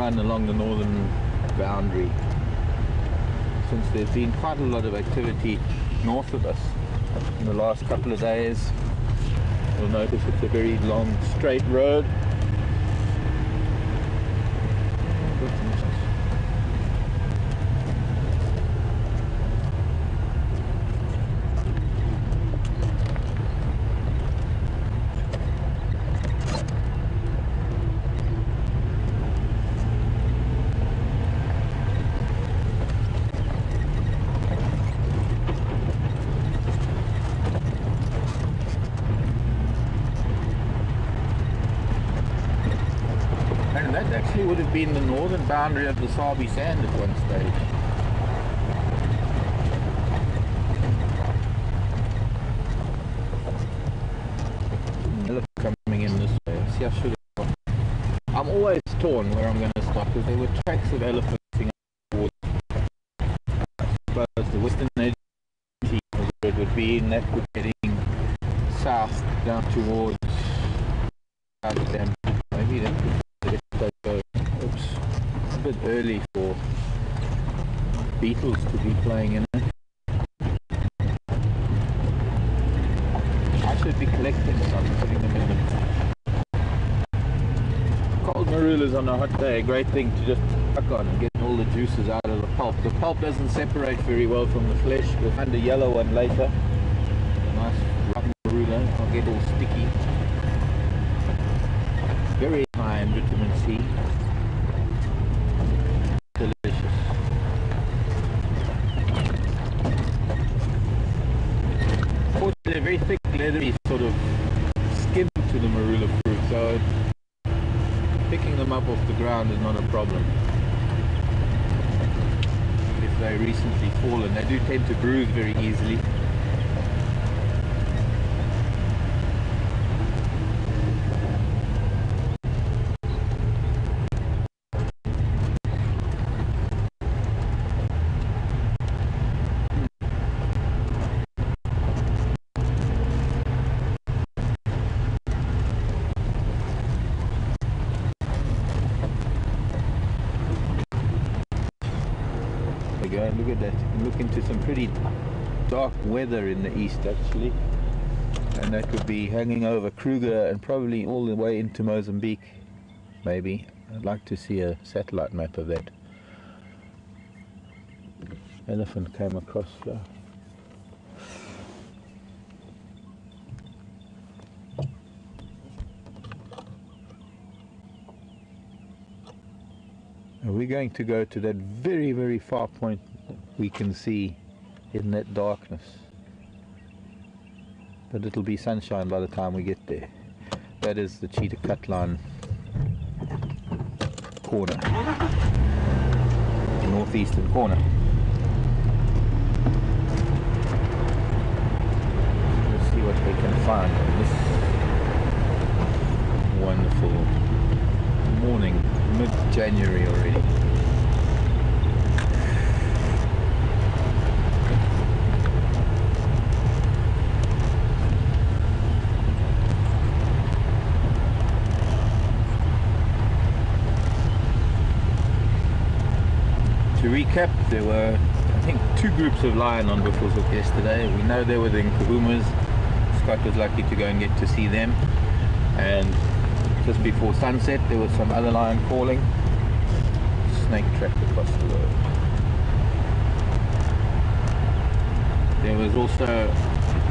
run along the northern boundary, since there's been quite a lot of activity north of us in the last couple of days. You'll notice it's a very long straight road. That actually would have been the northern boundary of the Sabi Sand at one stage. Elephant coming in this way. See, I should have. I'm always torn where I'm going to stop, because there were tracks of elephants towards, I suppose, the western edge of where it would be, and that would be heading south down towards them. Maybe that could. Oops, a bit early for beetles to be playing in it. I should be collecting some, putting them in the cold marulas on a hot day. A great thing to just tuck on and get all the juices out of the pulp. The pulp doesn't separate very well from the flesh. We'll find a yellow one later. A nice rough marula, it'll get all sticky. Very high in vitamin C. Delicious. Of course, they're very thick, leathery sort of skin to the marula fruit, so picking them up off the ground is not a problem. If they're recently fallen, they do tend to bruise very easily. Look at that. You can look into some pretty dark weather in the east actually, and that would be hanging over Kruger and probably all the way into Mozambique maybe. I'd like to see a satellite map of that. Elephant came across there. We're going to go to that very, very far point we can see in that darkness. But it'll be sunshine by the time we get there. That is the cheetah cut line corner. The northeastern corner. Let's see what we can find on this wonderful morning. Mid-January already. To recap, there were, I think, 2 groups of lion on Buffalo's Hook yesterday. We know they were the Nkuhumas. Scott was lucky to go and get to see them. And just before sunset there was some other lion calling. Snake track across the road. There was also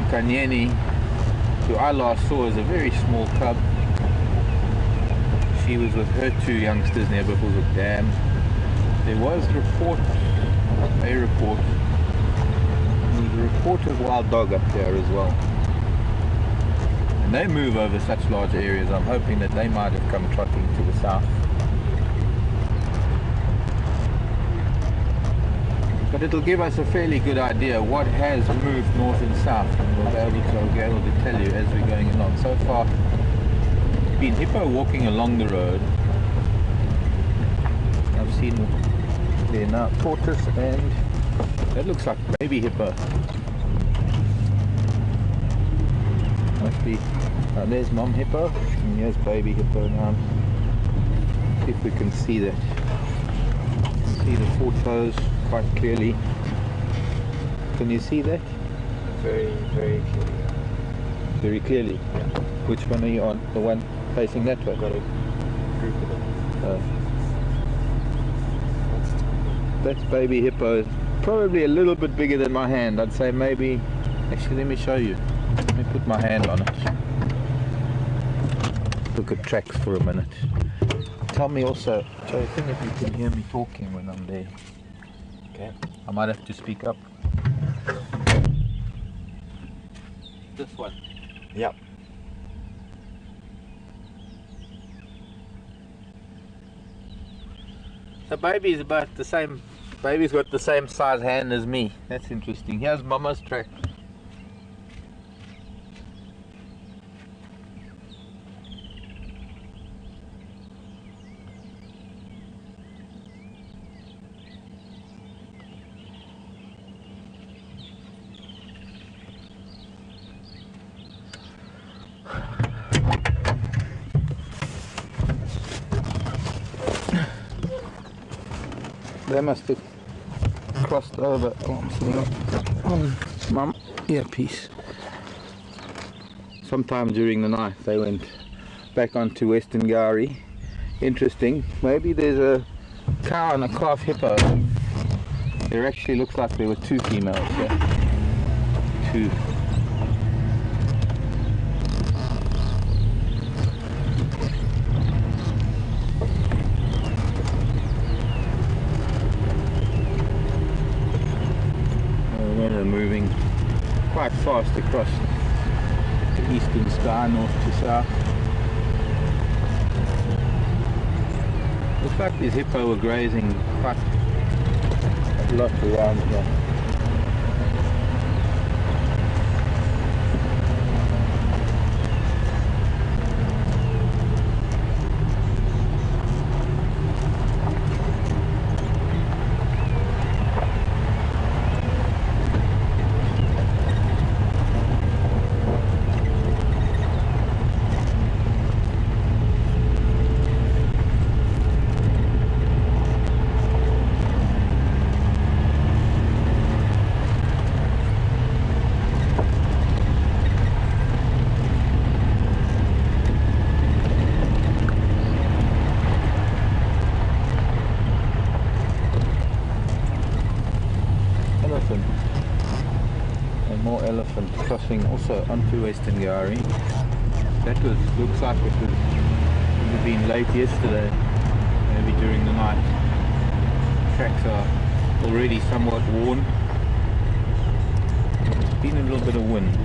Kanyeni, who I last saw as a very small cub. She was with her 2 youngsters near Buffalo's Hook Dam. There was a report of wild dog up there as well. They move over such large areas. I'm hoping that they might have come trotting to the south. But it'll give us a fairly good idea what has moved north and south, and we'll be able to tell you as we're going along. So far, it's been hippo walking along the road. I've seen there now tortoise, and that looks like baby hippo. Must be. There's mom hippo, and here's baby hippo now. See if we can see that. see the photos quite clearly. Can you see that? Very, very clearly. Very clearly? Yeah. Which one are you on? The one facing that way? Got a group of them. That's baby hippo. Probably a little bit bigger than my hand. I'd say maybe... Actually, let me show you. Let me put my hand on it. Look at tracks for a minute. Tell me also, Jonathan, if you can hear me talking when I'm there. Okay. I might have to speak up. This one. Yep. The baby's about the same. Baby's got the same size hand as me. That's interesting. Here's Mama's track. They must have crossed over. Oh, I'm sitting on Mum earpiece. Sometime during the night they went back onto Western Gowrie. Interesting. Maybe there's a cow and a calf hippo. There actually looks like there were two females here. Two. Moving quite fast across the eastern sky, north to south. Looks like these hippo were grazing quite a lot around here. And more elephant crossing also onto Western Gowrie. That looks like it would have been late yesterday, maybe during the night. Tracks are already somewhat worn. There's been a little bit of wind.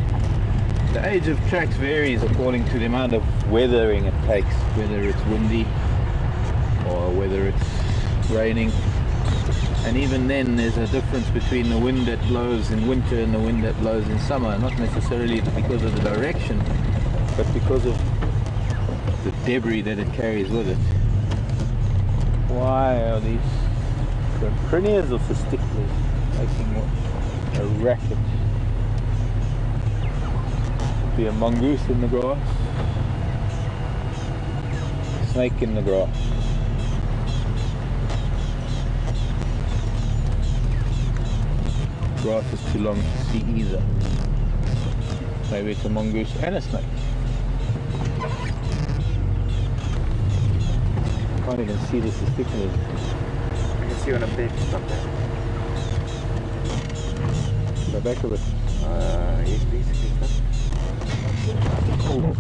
The age of tracks varies according to the amount of weathering it takes, whether it's windy or whether it's raining. And even then there's a difference between the wind that blows in winter and the wind that blows in summer, not necessarily because of the direction, but because of the debris that it carries with it. Why are these crinias or fasciculars making a racket? Could be a mongoose in the grass, snake in the grass. Grass is too long to see either. Maybe it's a mongoose and a snake. Can't even see the testiculars. I can see on a big stuff there. The back of it. Yes, basically. Oh.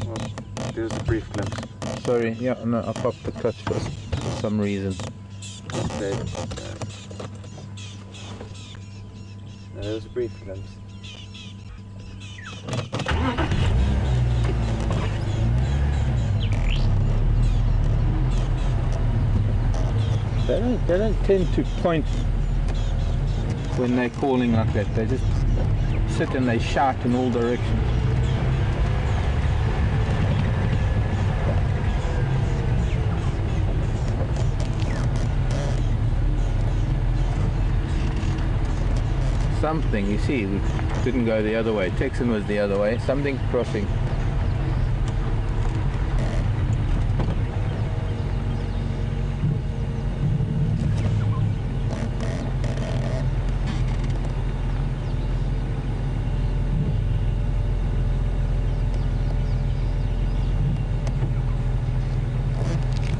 Well, there's a brief glimpse. Sorry, yeah, no, I popped the clutch for some reason. Okay. There was a brief glimpse. They don't tend to point when they're calling like that. They just sit and they shout in all directions. Something, you see, we didn't go the other way. Texan was the other way. Something crossing.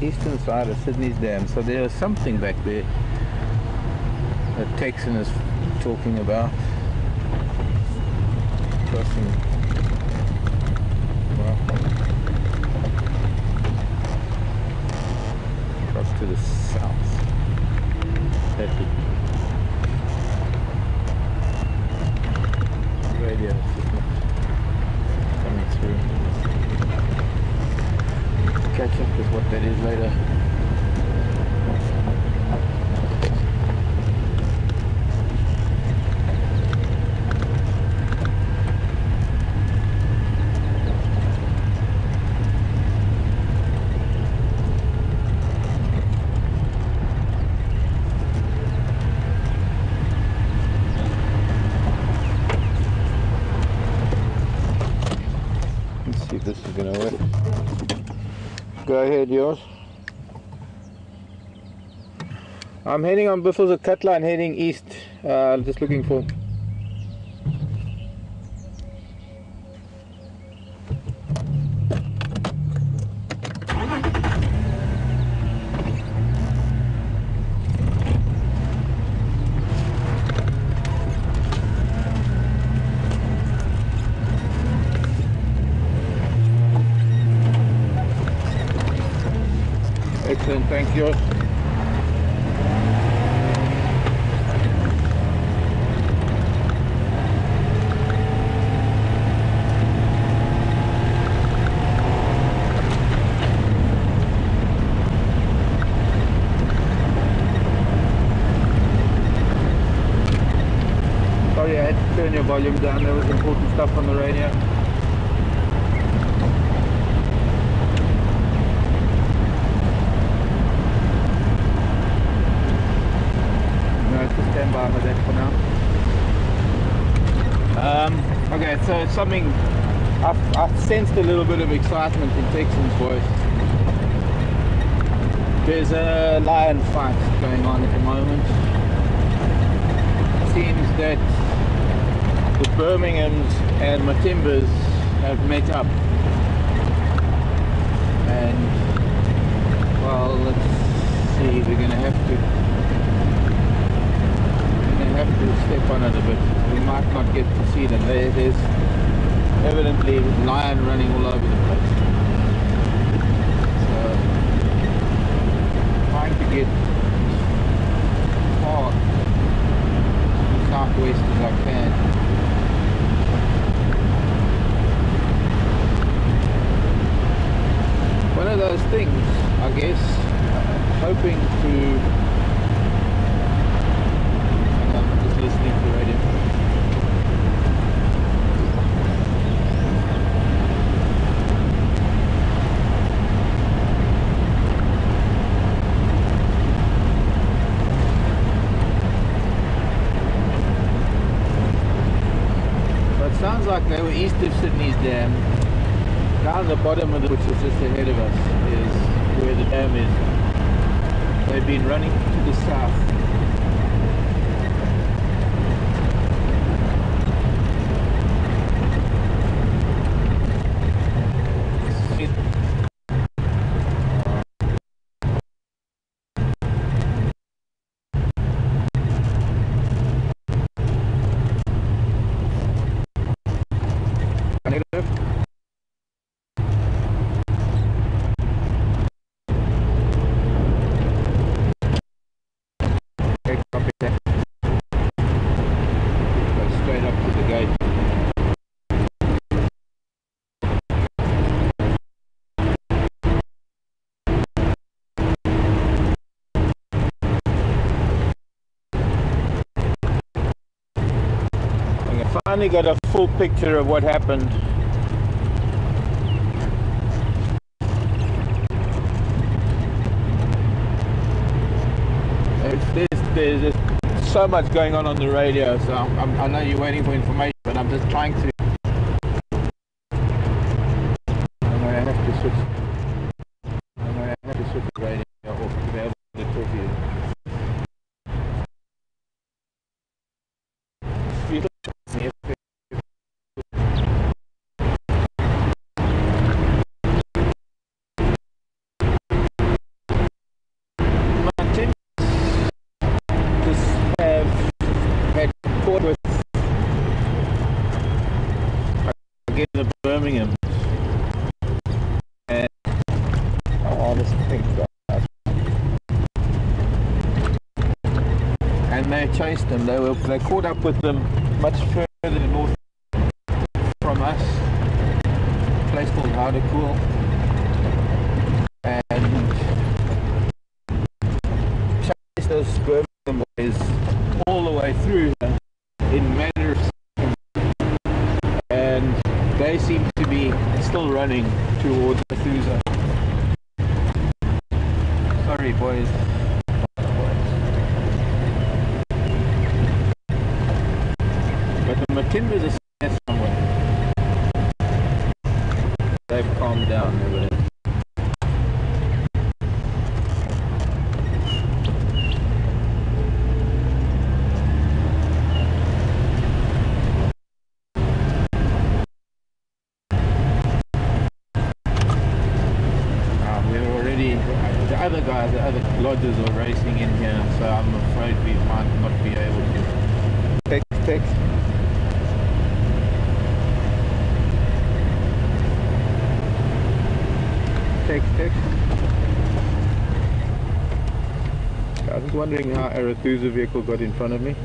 Eastern side of Sydney's dam. So there's something back there that Texan is talking about. Crossing. Well, cross to the south. That radio is just not coming through. Catch up with what that is later. Let's see if this is going to work. Go ahead, yours. I'm heading on Buffalo's a cut line heading east. Just looking for. Excellent, thank you. Sorry, I had to turn your volume down. There was important stuff on the radio. Stand by with that for now. Okay, so it's something I've sensed a little bit of excitement in Texan's voice. There's a lion fight going on at the moment. It seems that the Birminghams and Matimbas have met up, and well, let's see, we're gonna have to step on it a bit. We might not get to see them. There's evidently a lion running all over the place. So, trying to get as far southwest as I can. One of those things, I guess, hoping to listening to the radio. So it sounds like they were east of Sydney's dam. Down the bottom of it, which is just ahead of us, is where the dam is. They've been running to the south. Finally got a full picture of what happened. There's so much going on the radio, so I know you're waiting for information, but I'm just trying to. I'm going to have to switch. I'm going to have to switch the radio off to be able to talk to you. caught with again the Birmingham. And oh, this thing's got us. And they chased them. They caught up with them much further north from us. A place called Hardecool. And chased those Birmingham boys all the way through here in matter of seconds. And they seem to be still running towards Methusa. Sorry boys. But the Matindas are there somewhere. They've calmed down over there. The other lodges are racing in here, so I'm afraid we might not be able to. Text. I was wondering how Arethusa vehicle got in front of me.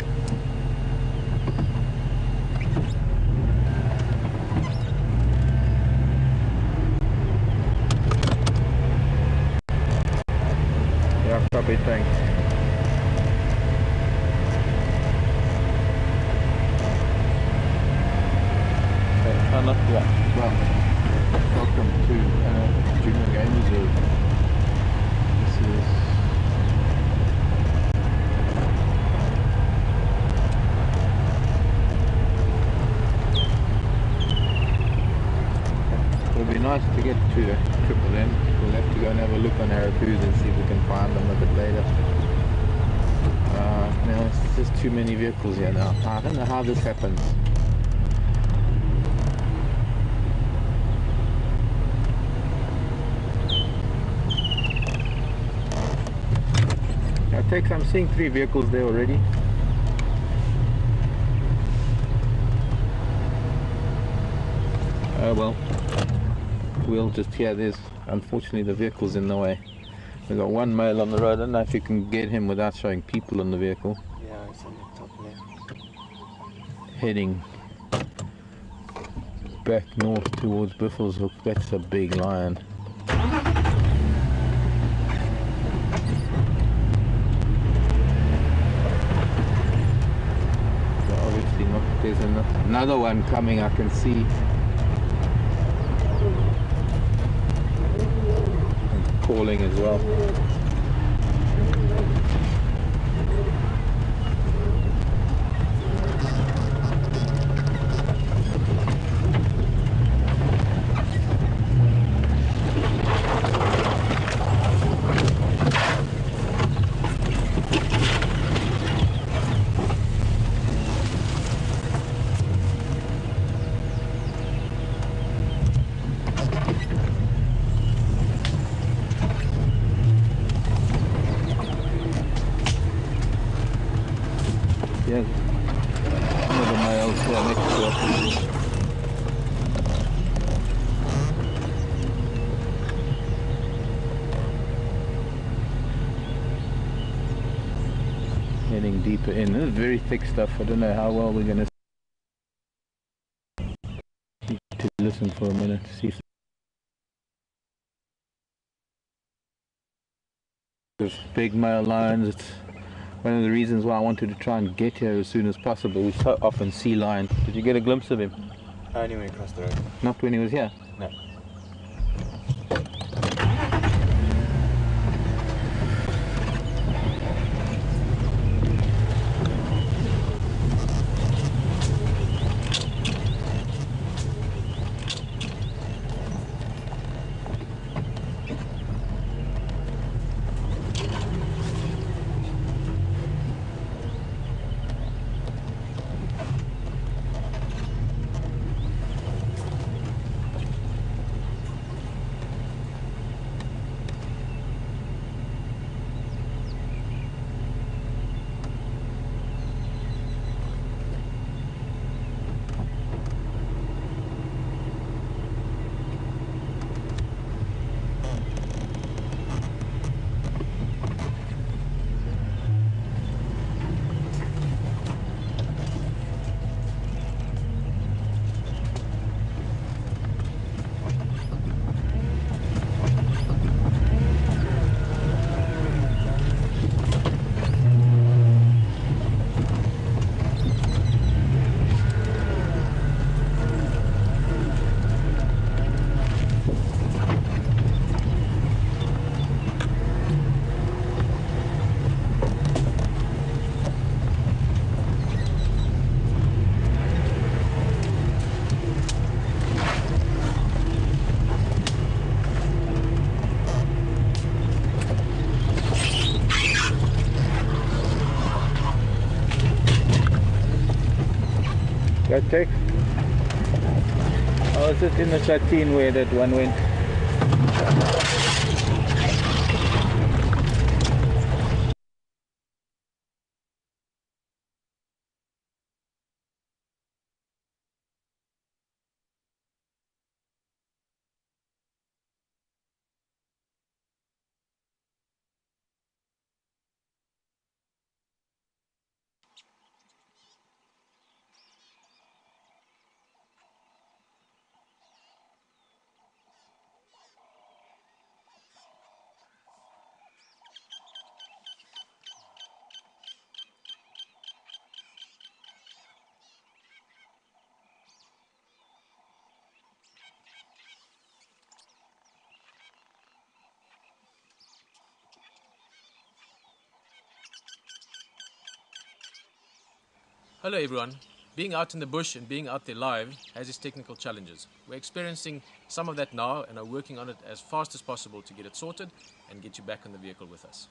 Copy, thanks. Well, welcome to Junior Game Reserve. This is it would be nice to get to Triple M. We'll have to go and have a look on Arethusa and see if we can find them a bit later. Now it's just too many vehicles here now. I don't know how this happens. I'm seeing 3 vehicles there already. Oh well. We'll just there's unfortunately the vehicle's in the way. We've got one male on the road. I don't know if you can get him without showing people on the vehicle. Yeah, it's on the top left. Heading back north towards Buffelshoek. That's a big lion. So obviously not, there's another one coming, I can see. Calling as well. Yeah, one of the males here next to us. Heading deeper in. This is very thick stuff. I don't know how well we're going to need to listen for a minute to see if there's big male lions. It's one of the reasons why I wanted to try and get here as soon as possible. We so often see lion. Did you get a glimpse of him? Only when he crossed the road. Not when he was here? No. Okay. Oh, is it in the Selati where that one went? Hello everyone. Being out in the bush and being out there live has its technical challenges. We're experiencing some of that now and are working on it as fast as possible to get it sorted and get you back in the vehicle with us.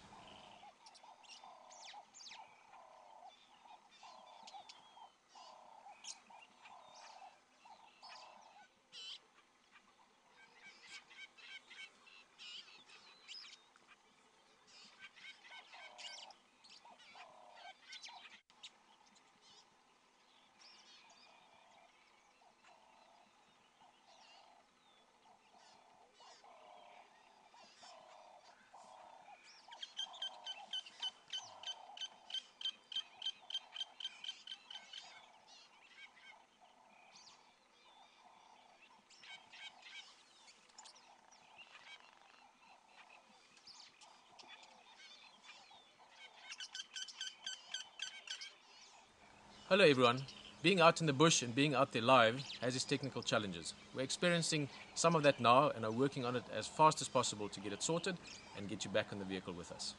Hello everyone. Being out in the bush and being out there live has its technical challenges. We're experiencing some of that now and are working on it as fast as possible to get it sorted and get you back in the vehicle with us.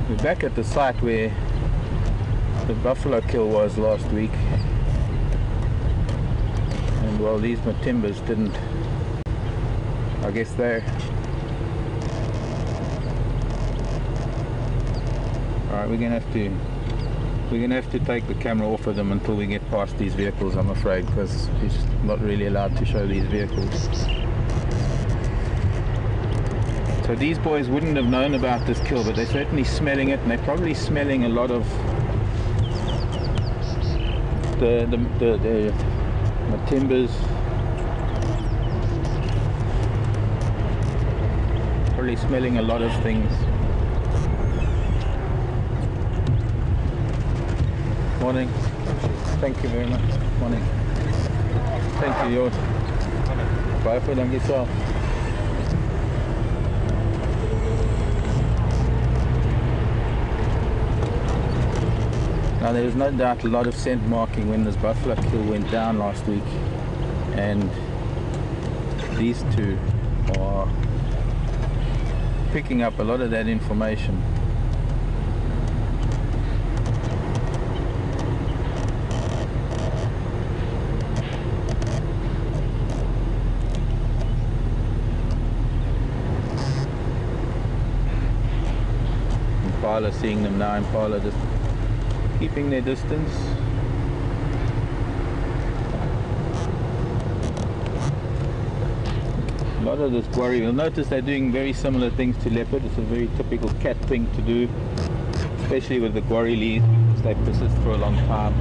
We're back at the site where the buffalo kill was last week, and well, these timbers didn't, I guess they're alright. We're gonna have to take the camera off of them until we get past these vehicles, I'm afraid, because we're just not really allowed to show these vehicles. So these boys wouldn't have known about this kill, but they're certainly smelling it, and they're probably smelling a lot of the timbers. Probably smelling a lot of things. Morning. Thank you very much. Morning. Thank you, George. Bye for them yourself. Now there was no doubt a lot of scent marking when this buffalo kill went down last week, and these two are picking up a lot of that information. Impala, seeing them now. Impala just keeping their distance. A lot of this quarry, you'll notice they're doing very similar things to leopard. It's a very typical cat thing to do, especially with the quarry lead. they persist for a long time.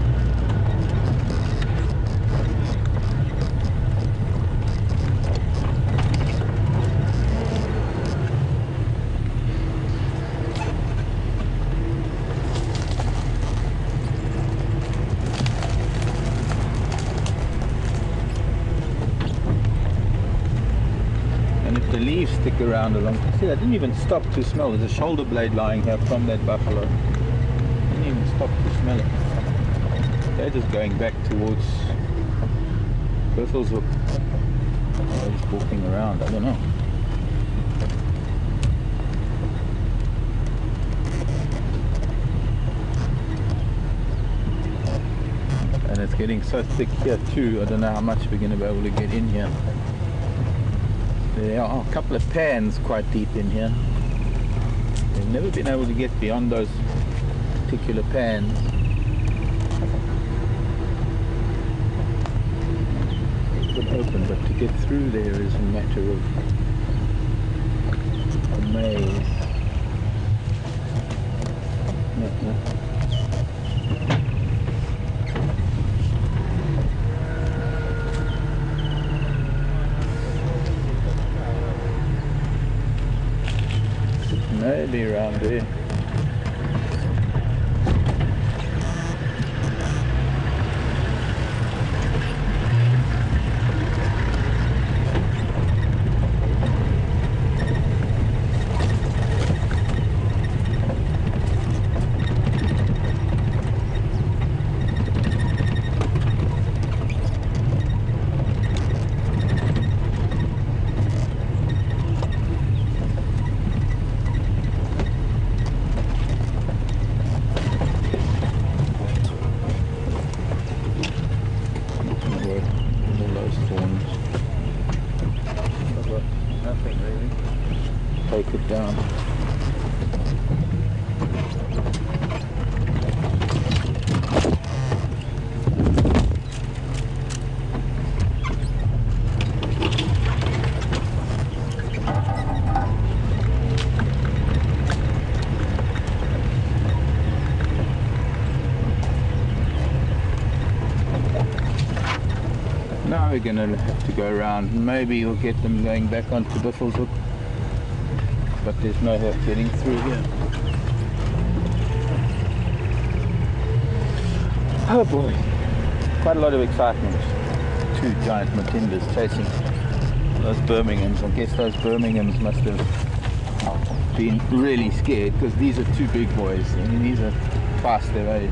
The leaves stick around along. See, I didn't even stop to smell. There's a shoulder blade lying here from that buffalo. Didn't even stop to smell it. They're just going back towards Buffalo's Hook. They're just walking around. I don't know. And it's getting so thick here too. I don't know how much we're going to be able to get in here. There are a couple of pans quite deep in here. We've never been able to get beyond those particular pans. It's a bit open, but to get through there is a matter of a maze. No. Maybe around there. Take it down. Now we're going to have to go around. Maybe we'll get them going back onto Buffalo's Hook. But there's no help getting through here. Oh boy, quite a lot of excitement. Two giant Matimbas chasing those Birminghams. I guess those Birminghams must have been really scared because these are two big boys. I mean, these are past their age.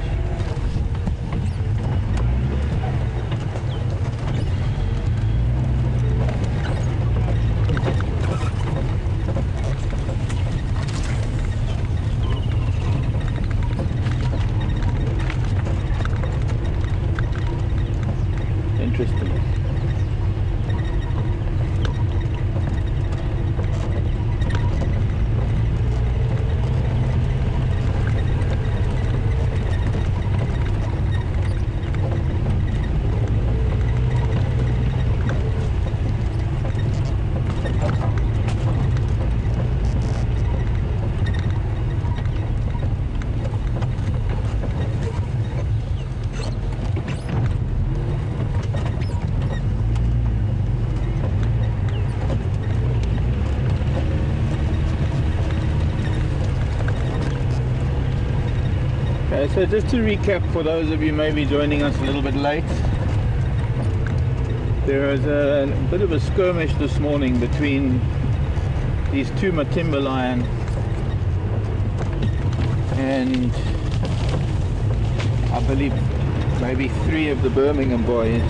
Interesting. So just to recap for those of you maybe joining us a little bit late, there was a bit of a skirmish this morning between these two Matimba lions and I believe maybe 3 of the Birmingham boys,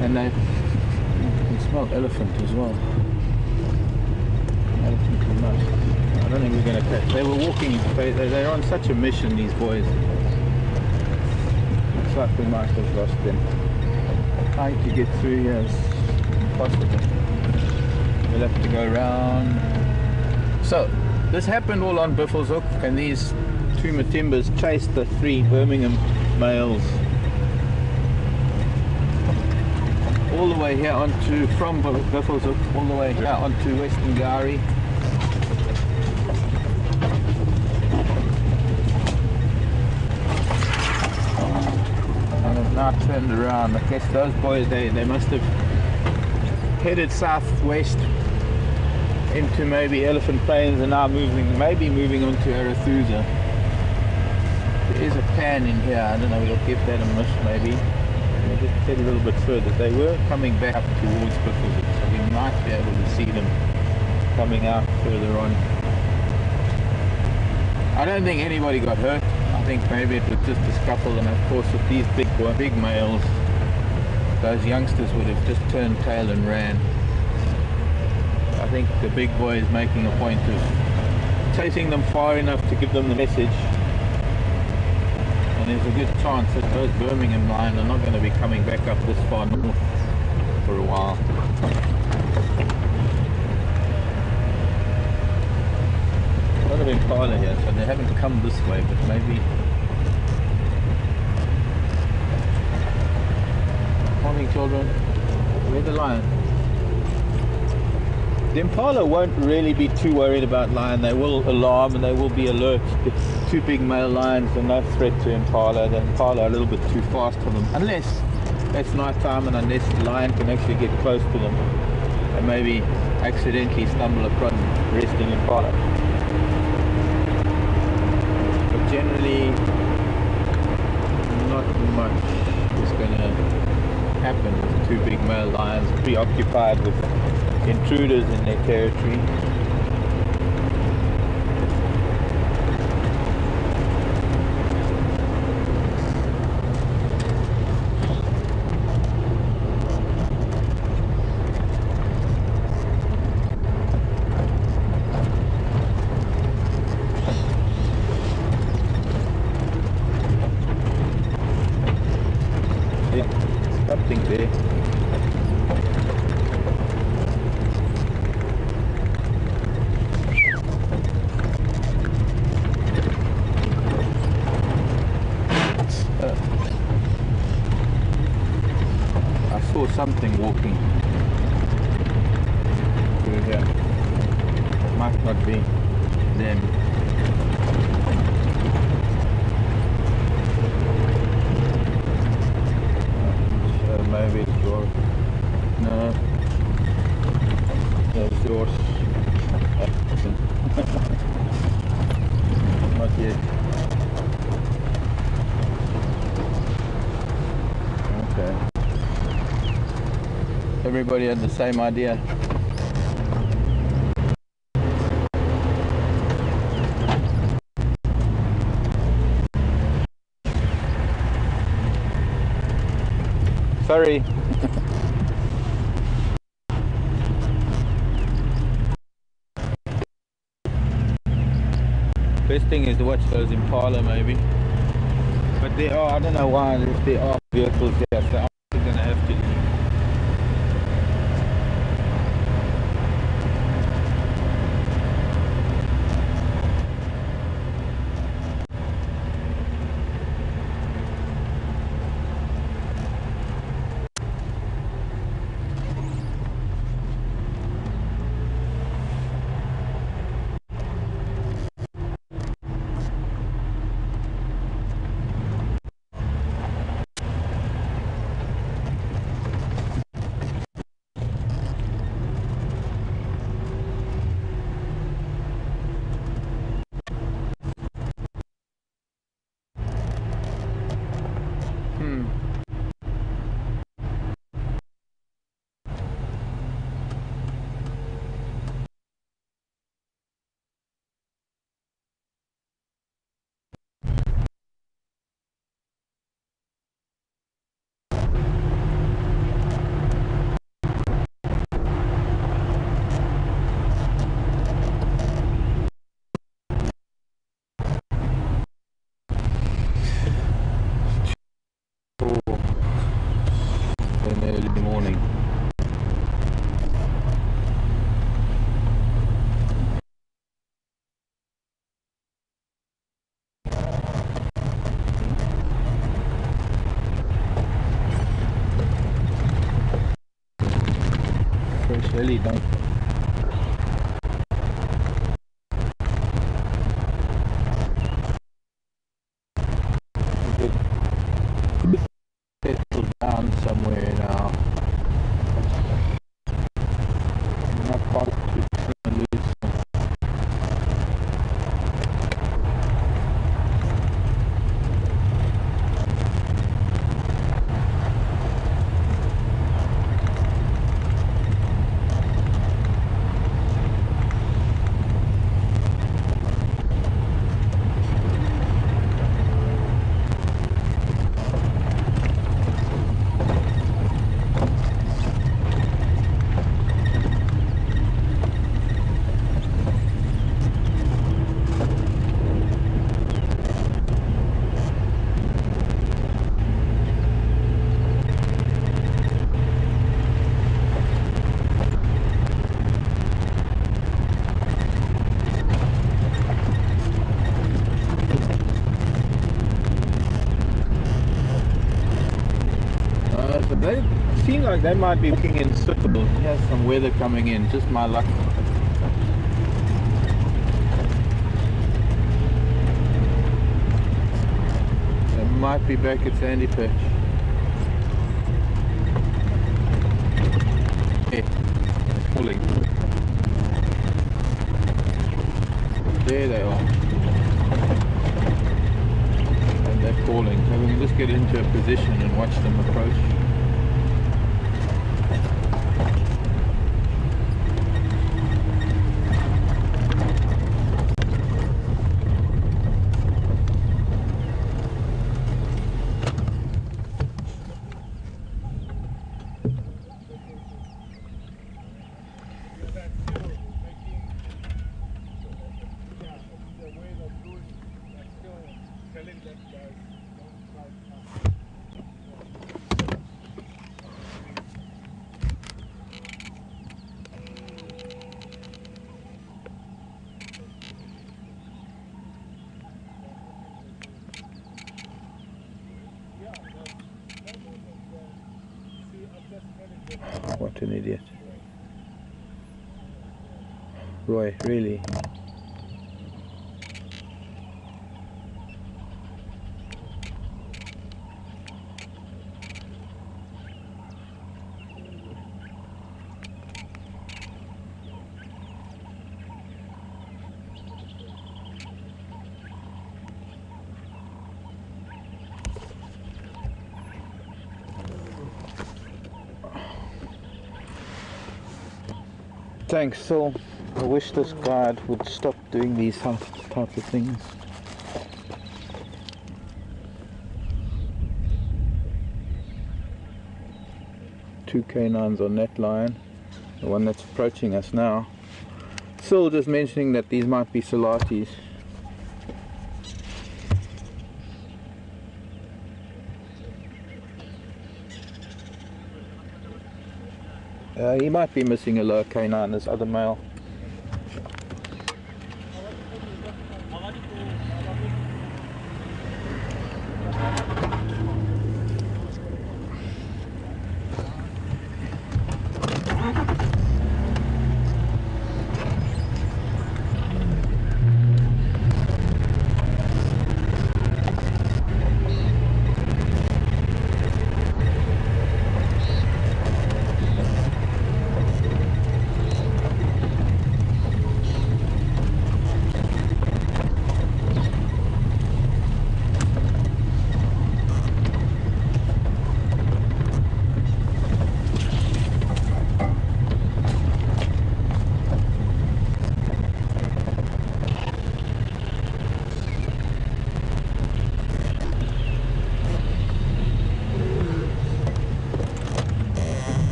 and they can smell elephant as well. Elephant and mouse. I don't think we're going to catch. They were walking, they're on such a mission, these boys. Looks like we might have lost them. Trying to get through here is impossible. We'll have to go around. So, this happened all on Buffalo's Hook, and these two Matimbas chased the 3 Birmingham males all the way here onto, from Buffalo's Hook, all the way here onto Western Gowrie. now turned around. I guess those boys, they must have headed southwest into maybe Elephant Plains and now maybe moving on to Arathusa. There is a pan in here, I don't know, we'll give that a miss maybe. We'll just head a little bit further. They were coming back up towards Bifflewood, so we might be able to see them coming out further on. I don't think anybody got hurt. I think maybe it was just a scuffle, and of course with these big males, those youngsters would have just turned tail and ran. I think the big boy is making a point of chasing them far enough to give them the message. And there's a good chance that those Birmingham line are not going to be coming back up this far north for a while. A lot of impala here, so they haven't come this way, but maybe... Morning children, where's the lion? The impala won't really be too worried about lion. They will alarm and they will be alert. It's two big male lions are no threat to impala. The impala are a little bit too fast for them, unless it's night time and unless the lion can actually get close to them and maybe accidentally stumble across resting impala. But generally, not much is going to happen with two big male lions preoccupied with intruders in their territory. Yeah, something there. Something walking through here. Might not be them. Maybe it's yours. No. It's yours. Not yet. Okay. Everybody had the same idea. Sorry. Best thing is to watch those impala maybe. But there are, I don't know why, if there are vehicles there, so I'm going to have to leave. Really don't. they might be looking in circle. Here's some weather coming in, just my luck. They might be back at Sandy Patch. Hey, pulling. There they are. And they're calling. So we can just get into a position and watch them approach. What an idiot. Roy, really? Thanks, Phil. I wish this guide would stop doing these type of things. Two canines on that line, the one that's approaching us now. Still just mentioning that these might be Selatis. He might be missing a lower canine, this other male.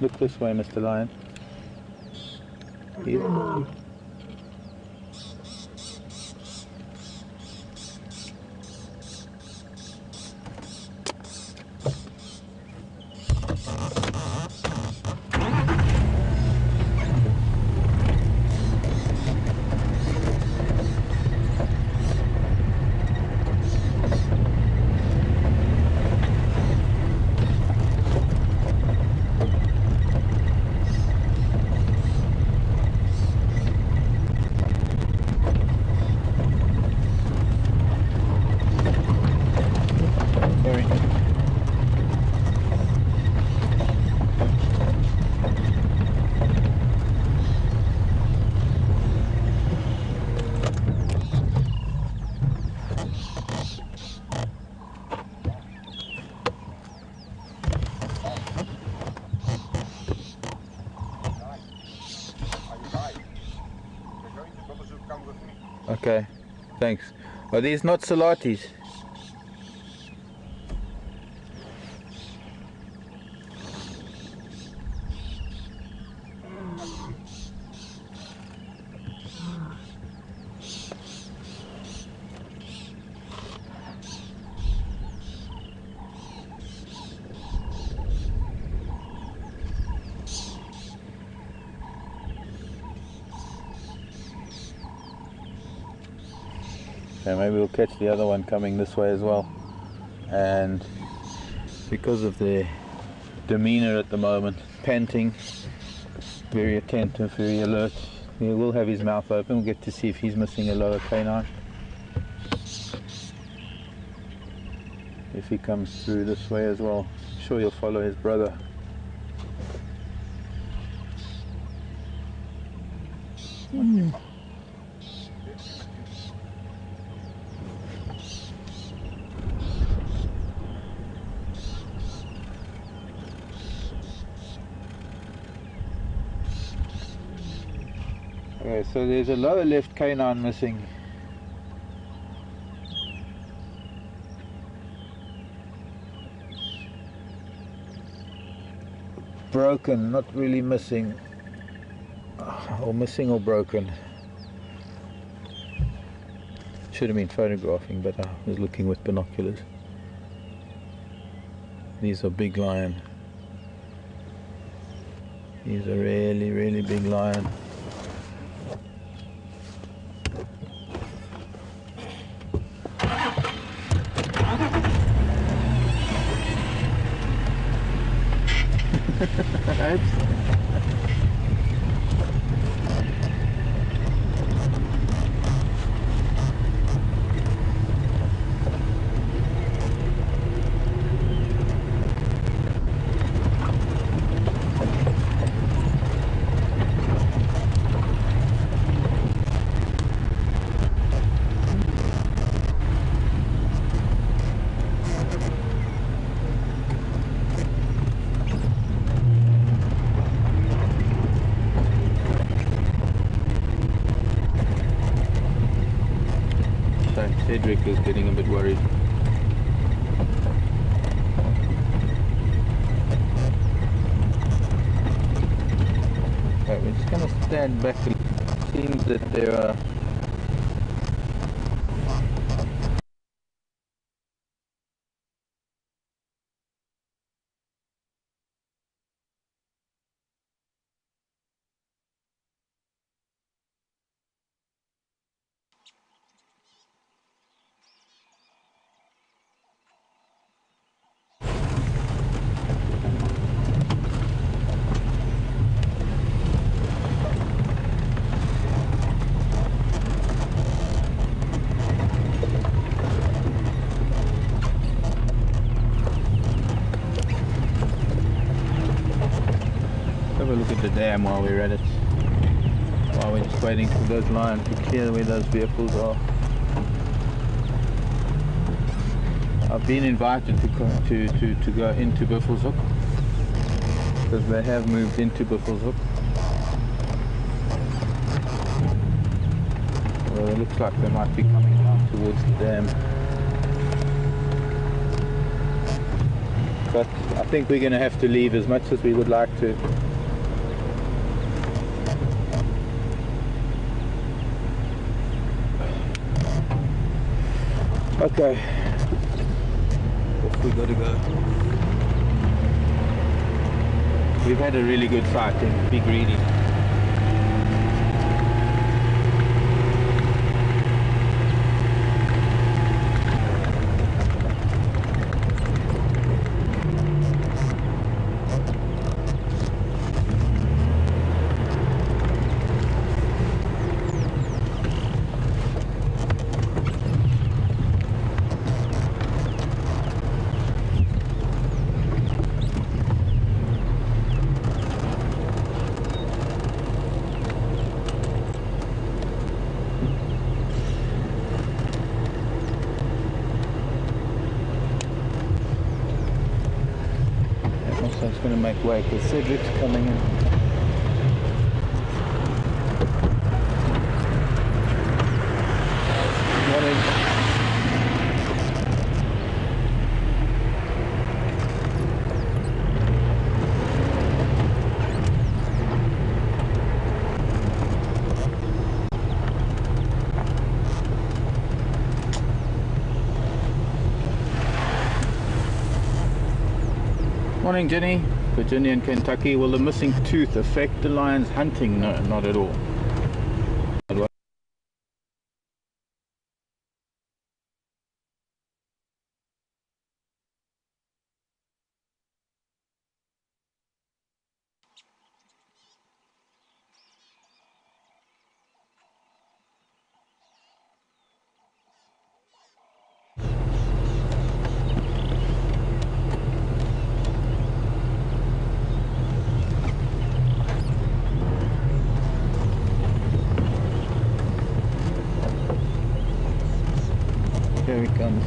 Look this way, Mr. Lion. Here. Okay, thanks. Are these not Selatis? Okay, maybe we'll catch the other one coming this way as well. And because of their demeanor at the moment, panting, very attentive, very alert, he will have his mouth open. We'll get to see if he's missing a lower canine. If he comes through this way as well, I'm sure he'll follow his brother. Okay, so there's a lower left canine missing. Broken, not really missing, or missing or broken. Should have been photographing, but I was looking with binoculars. These are big lion. He's a really, really big lion. Cedric is getting a bit worried. Right, we're just going to stand back. It seems that there are the dam while we're at it, while we're just waiting for those lions to clear where those vehicles are. I've been invited to go into Buffelshoek because they have moved into Buffelshoek. Well, it looks like they might be coming down towards the dam, but I think we're going to have to leave as much as we would like to. Okay, off we got to go. We've had a really good sighting, be greedy. So it's going to make way because Cedric's coming in. Morning. Morning, Jenny. Virginia and Kentucky. Will the missing tooth affect the lion's hunting? No, not at all. he comes.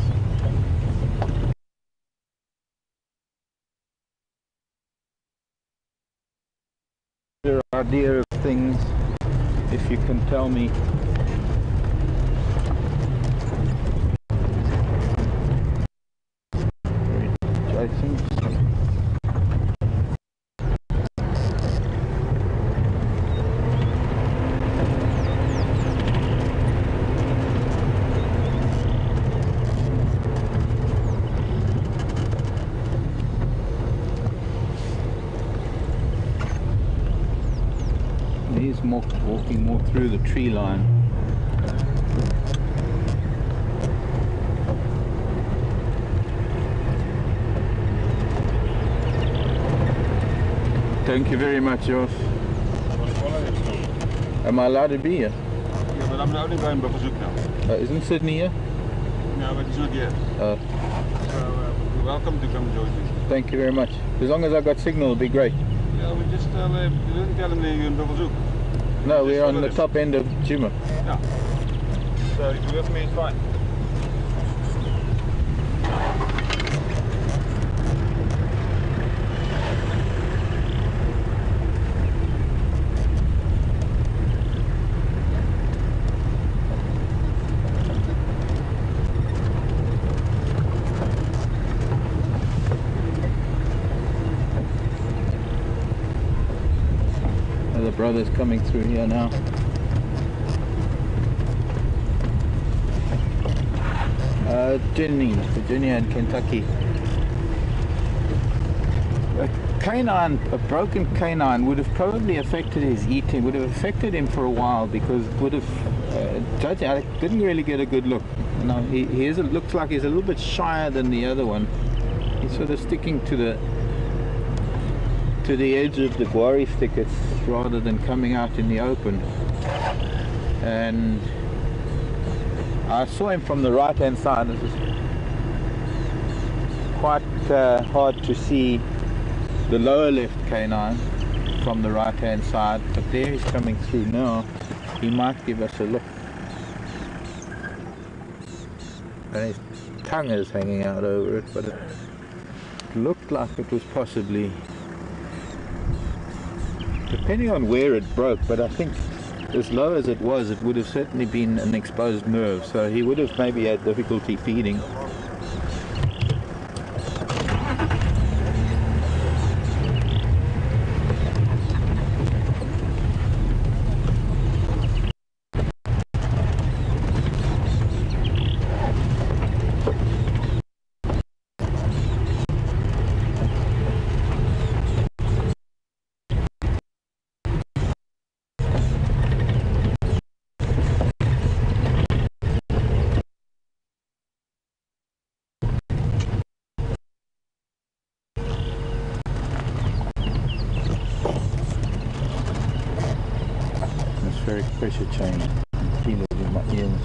Your idea of things, if you can tell me. Jason. He's walking more through the tree line. Thank you very much, Jos. Am I allowed to be here? Yeah, but I'm the only guy in Beverzoek now. Isn't Sydney here? No, but he's not here. So you're welcome to come join me. Thank you very much. As long as I got signal, it'll be great. Yeah, we just you didn't tell him that you're in Beverzoek. No, we're on the top end of Juma. Yeah. So if you're with me, it's fine. The brothers coming through here now. Virginia and Kentucky. A broken canine would have probably affected his eating, would have affected him for a while, because would have, judging, I didn't really get a good look. No, he looks like he's a little bit shyer than the other one. He's sort of sticking to the edge of the guari thickets rather than coming out in the open. And I saw him from the right hand side. It was quite hard to see the lower left canine from the right hand side, but there he's coming through now. He might give us a look. And his tongue is hanging out over it, but it looked like it was possibly, depending on where it broke, but I think as low as it would have certainly been an exposed nerve, so he would have maybe had difficulty feeding. Very pressure change. I can feel it in my ears.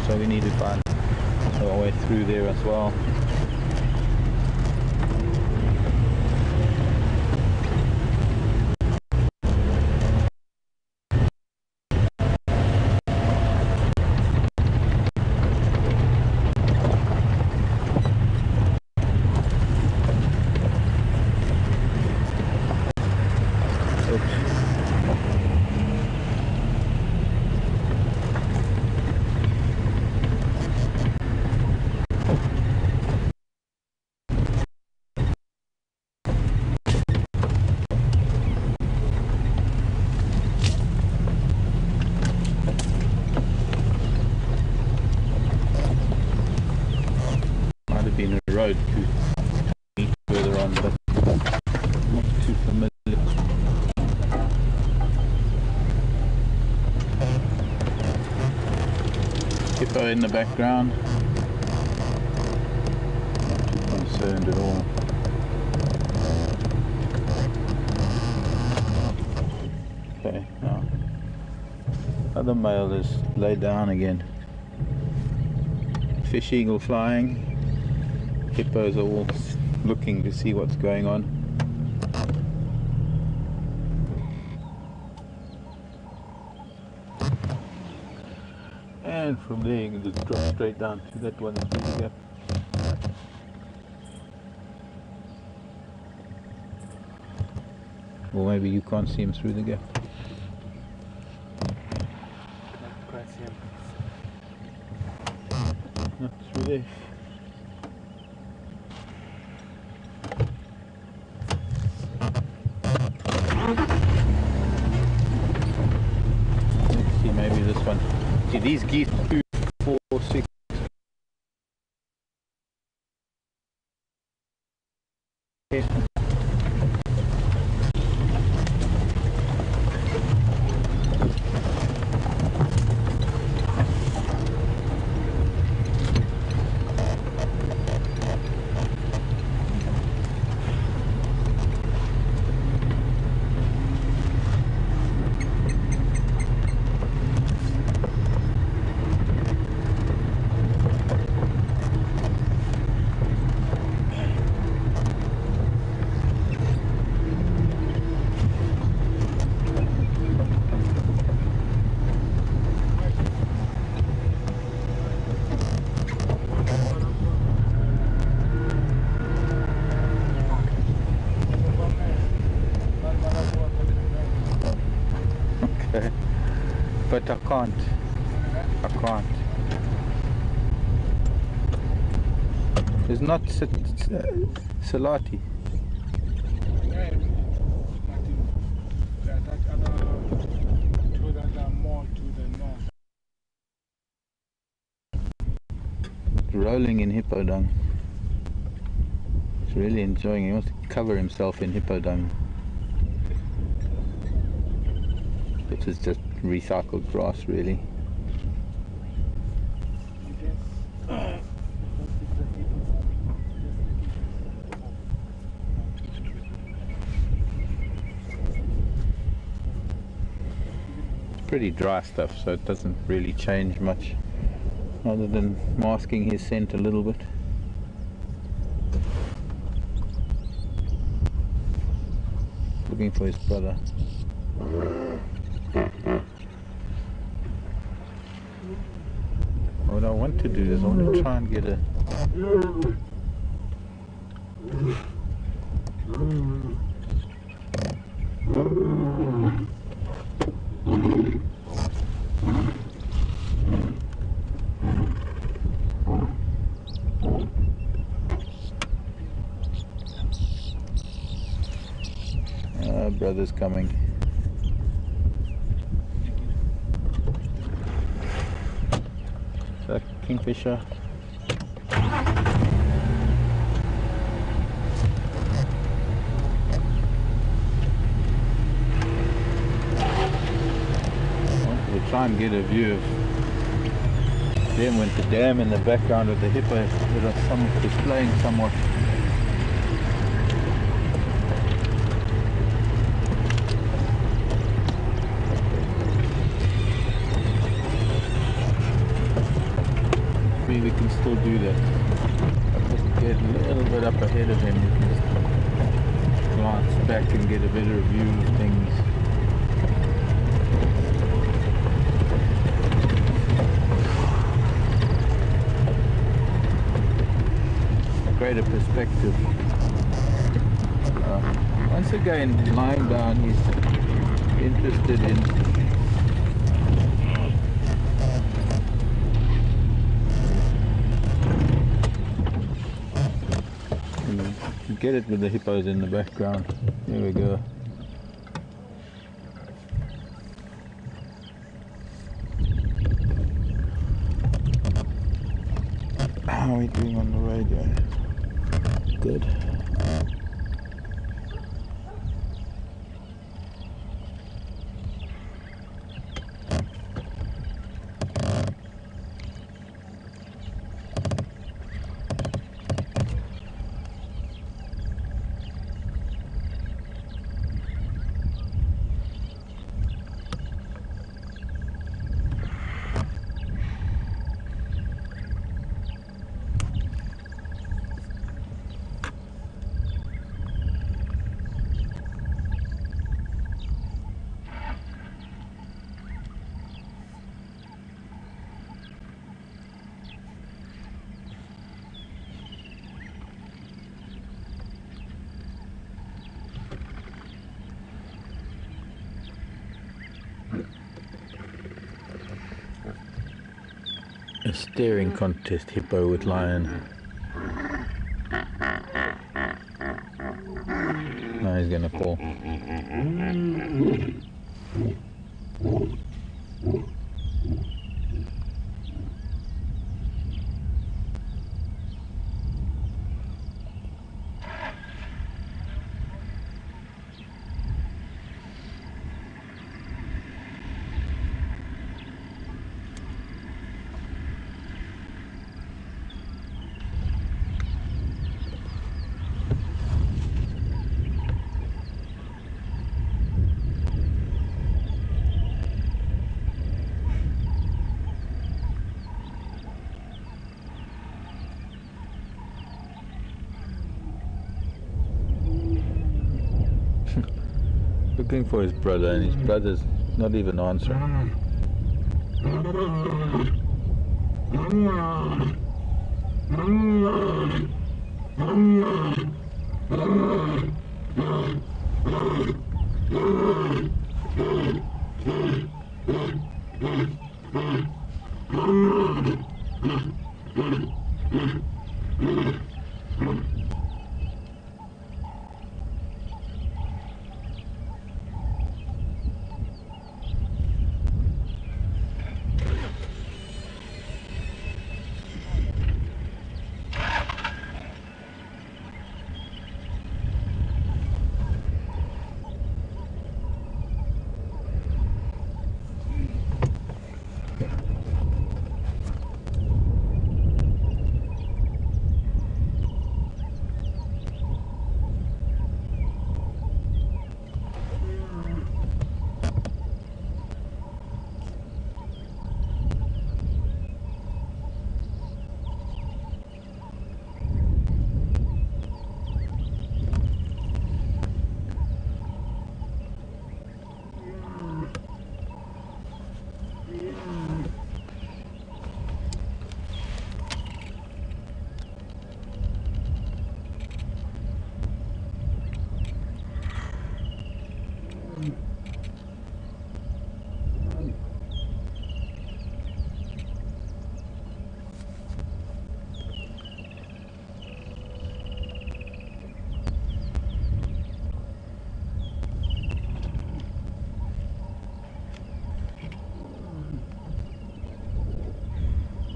So we need to find our way through there as well. the road to further on, but not too familiar. Hippo in the background. Not too concerned at all. Okay, now other male is laid down again. Fish eagle flying. Hippos are all looking to see what's going on. And from there you can just drop straight down to that one through the gap. Or maybe you can't see him through the gap. Not quite see him. Not through there. Let's see, maybe this one. See, these geese 2, 4, 6. But I can't. It's not Selati. Rolling in hippo dung. He's really enjoying it. He wants to cover himself in hippo dung. This is just recycled grass, really. Pretty dry stuff, so it doesn't really change much other than masking his scent a little bit. Looking for his brother. What I want to do is I want to try and get a brother's coming. Is that kingfisher? We'll try and get a view of them with the dam in the background of the hippo that are displaying somewhat. We can still do that. Just get a little bit up ahead of him. We can just glance back and get a better view of things. Greater perspective. Once again, lying down, he's interested in get it with the hippos in the background. There we go. How are we doing on the radio? good. A staring contest, hippo with lion. Now he's gonna fall. Looking for his brother, and his brother's not even answering.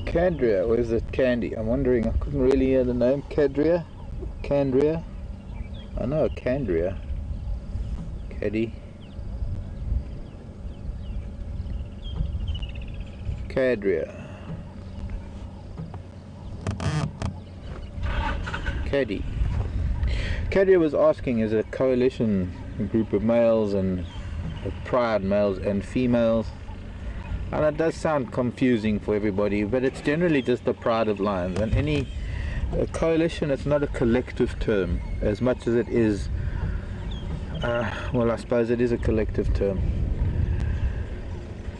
Cadria, or is it Candy? I'm wondering, I couldn't really hear the name. Cadria? Candria? I know Candria. Caddy. Cadria. Caddy. Cadria was asking, is it a coalition, a group of males and pride males and females? And that does sound confusing for everybody, but it's generally just the pride of lions. And any coalition, it's not a collective term as much as it is, well, I suppose it is a collective term.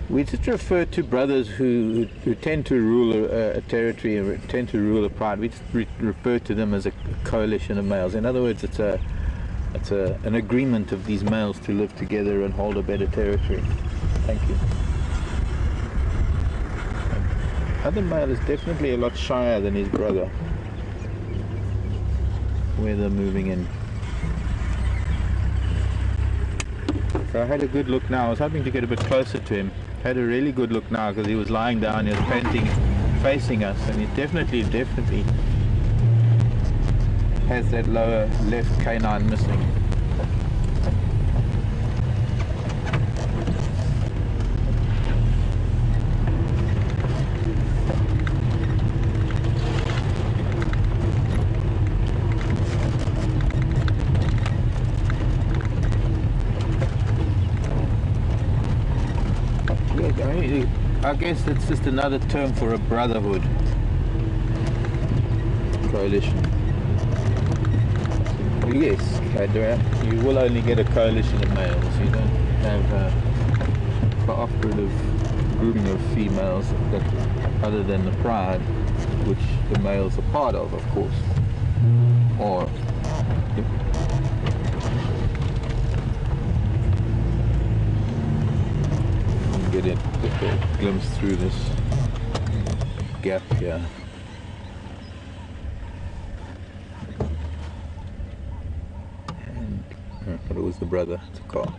We just refer to brothers who tend to rule a territory and tend to rule a pride. We just refer to them as a coalition of males. In other words, it's an agreement of these males to live together and hold a better territory. Thank you. Other male is definitely a lot shyer than his brother. Where they're moving in. So I had a good look now. I was hoping to get a bit closer to him. Had a really good look now because he was lying down, he was panting, facing us, and he's definitely has that lower left canine missing. I guess it's just another term for a brotherhood coalition. Yes, you will only get a coalition of males. You don't have a cooperative grouping of females that, other than the pride, which the males are part of course. Or get a glimpse through this gap here. And I thought it was the brother. It's a car.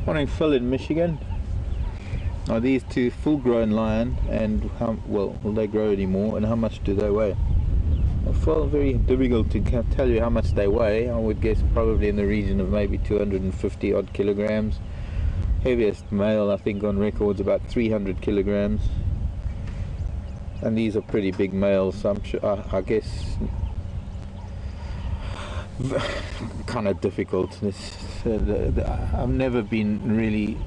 Morning, Phil in Michigan. Are these two full-grown lion, and how well will they grow anymore, and how much do they weigh? Well, Phil, very difficult to tell you how much they weigh. I would guess probably in the region of maybe 250 odd kilograms. Heaviest male I think on record's about 300 kilograms, and these are pretty big males, so I'm sure, I guess kind of difficult. I've never been really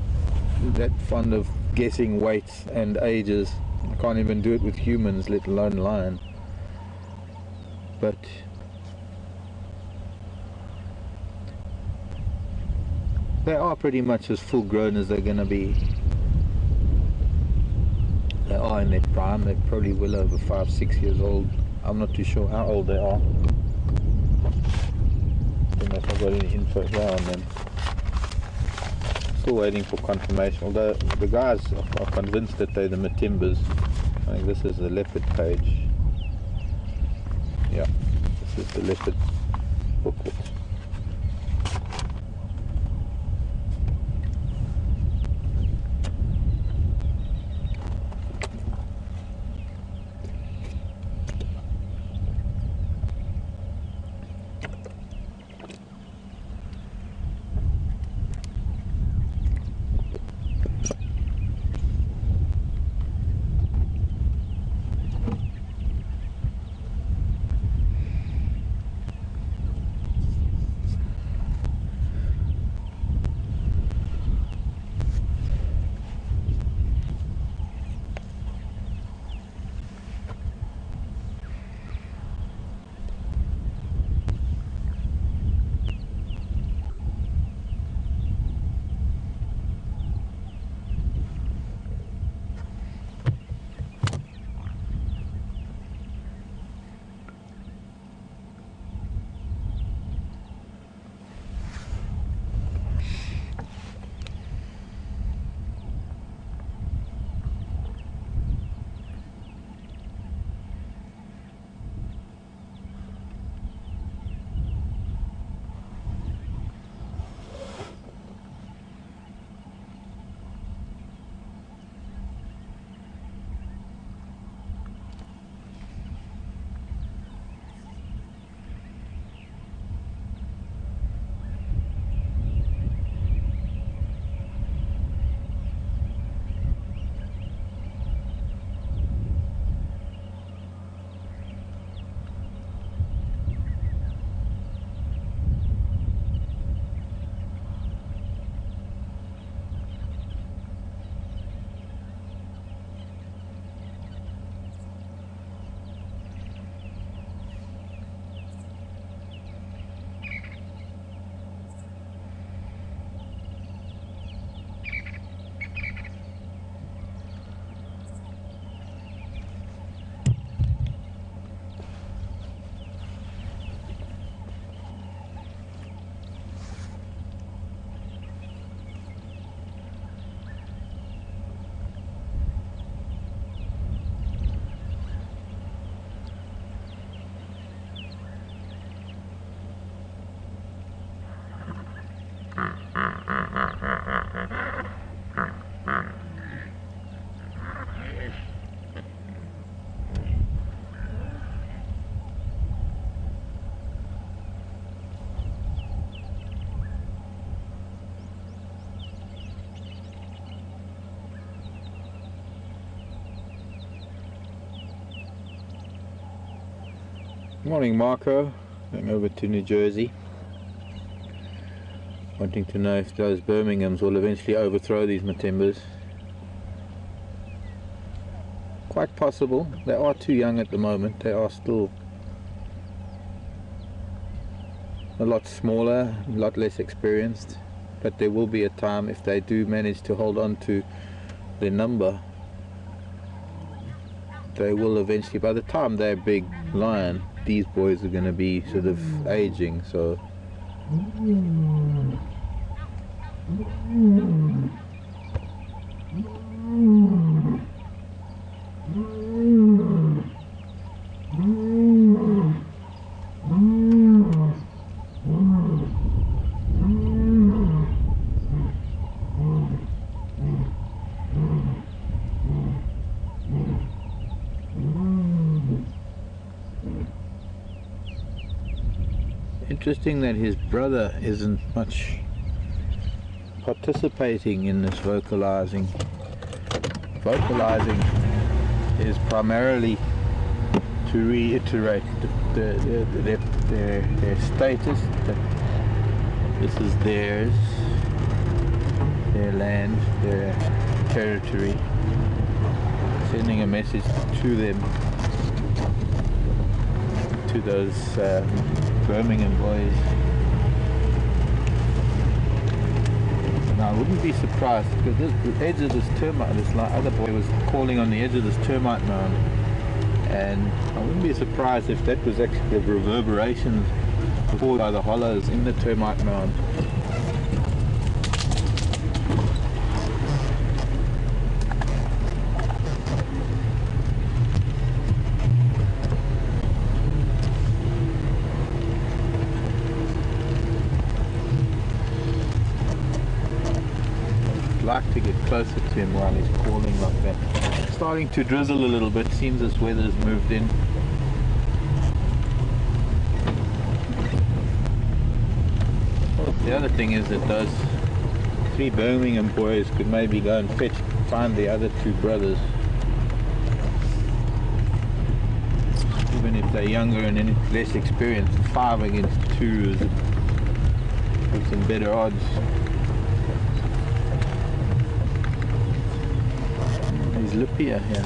that fond of guessing weights and ages. I can't even do it with humans, let alone lion. But they are pretty much as full grown as they're going to be. They are in their prime. They're probably well over 5-6 years old. I'm not too sure how old they are. Unless I've got any info there on them. Still waiting for confirmation, although the guys are convinced that they're the Matimbas. I think this is the leopard page. Yeah, this is the leopard booklet. Morning, Marco. Going over to New Jersey. Wanting to know if those Birminghams will eventually overthrow these Matimbas. Quite possible. They are too young at the moment. They are still a lot smaller, a lot less experienced. But there will be a time, if they do manage to hold on to their number, they will eventually, by the time they're a big lion, these boys are going to be sort of aging, so interesting that his brother isn't much participating in this vocalizing. Vocalizing is primarily to reiterate their status, that this is theirs, their land, their territory, sending a message to them, to those Birmingham boys. Now I wouldn't be surprised, because the edge of this termite, this other boy was calling on the edge of this termite mound, and I wouldn't be surprised if that was actually the reverberations caused by the hollows in the termite mound. Like to get closer to him while he's calling like that. Starting to drizzle a little bit, seems this weather's moved in. The other thing is that those 3 Birmingham boys could maybe go and find the other 2 brothers. Even if they're younger and less experienced, 5 against 2 is some better odds. Lupia here.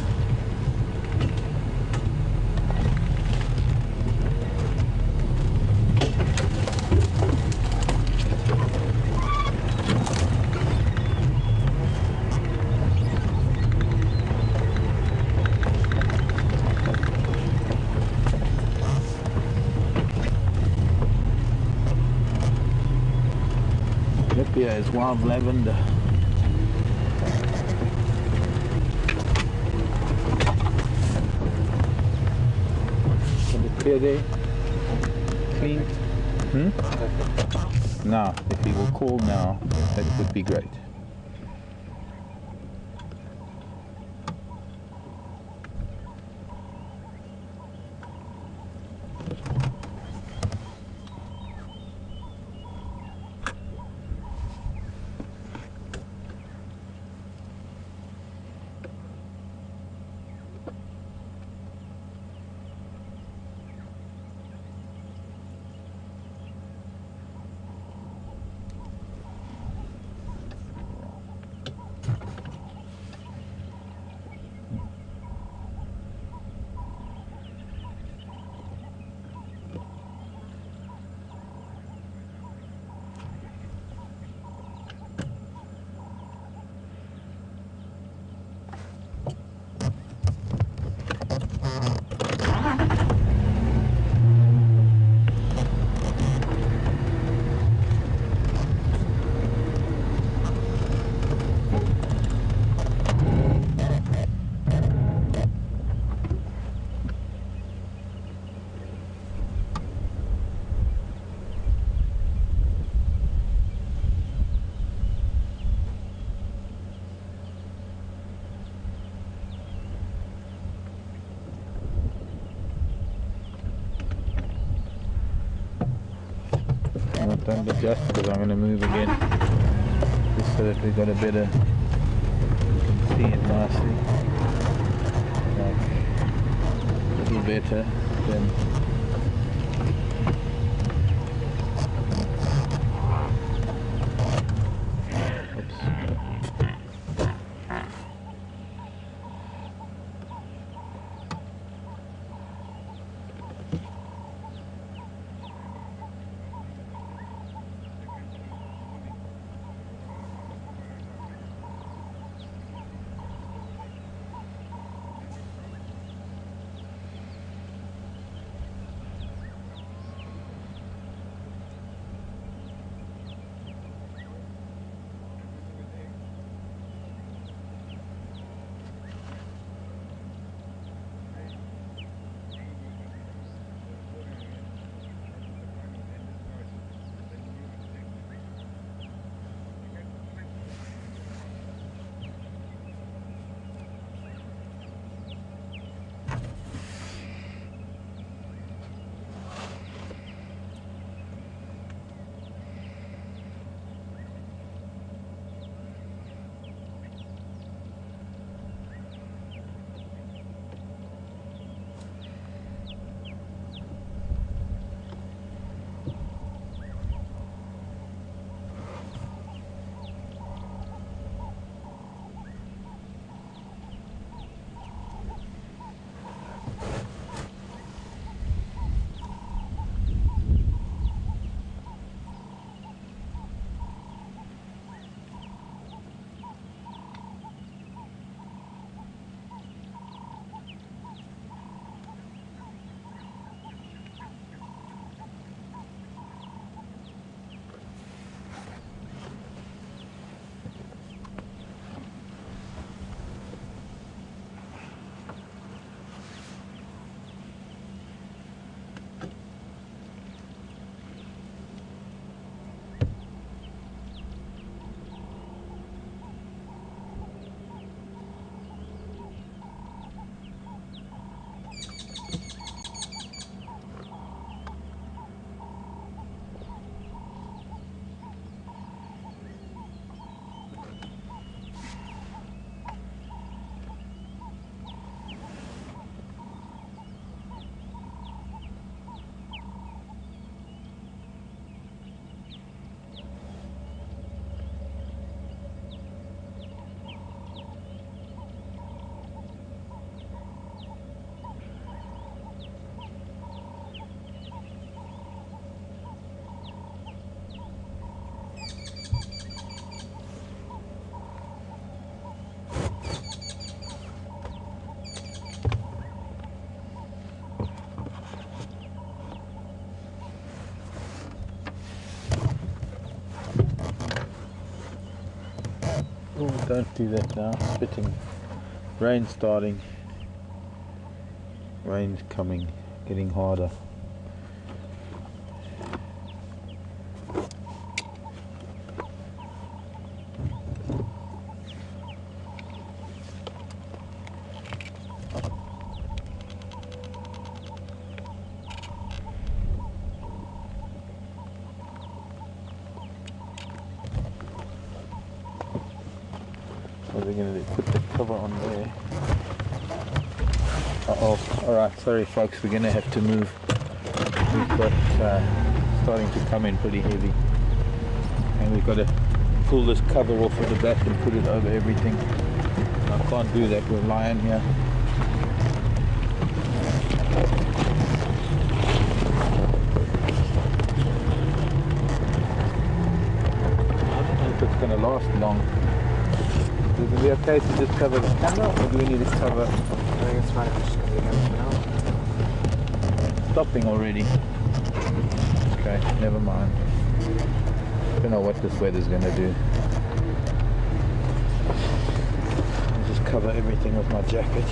Lupia is wild lavender. Clear there? Clean? Now, if he will call now, that would be great. can't adjust because I'm going to move again, just so that we've got a better, you can see it nicely, like a little better than oh, don't do that now, spitting, rain starting, rain's coming, getting harder. What are they going to do? Put the cover on there. Uh-oh. Alright, sorry folks, we're going to have to move. We've got starting to come in pretty heavy. And we've got to pull this cover off of the back and put it over everything. I can't do that, we're lying here. I don't know if it's going to last long. Is it be okay to just cover the camera, or do we need to cover? I think it's fine if we just cover the camera for now. Stopping already. Okay, never mind. Don't know what this weather's going to do. I'll just cover everything with my jacket.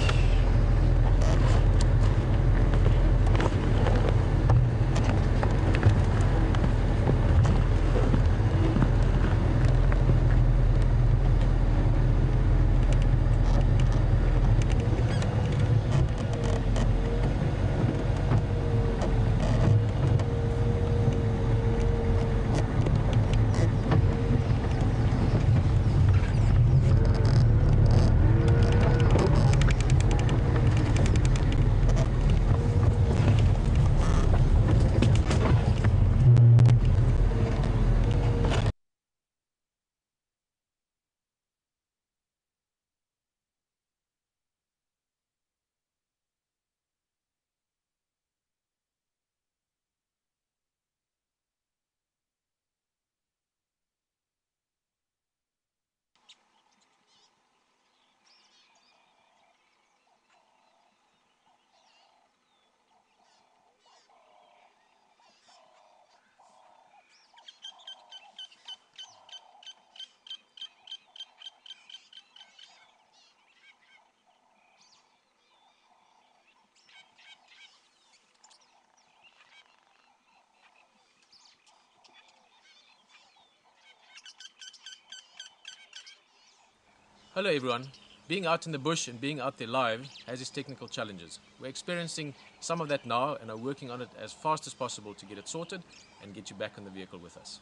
Hello everyone. Being out in the bush and being out there live has its technical challenges. We're experiencing some of that now and are working on it as fast as possible to get it sorted and get you back on the vehicle with us.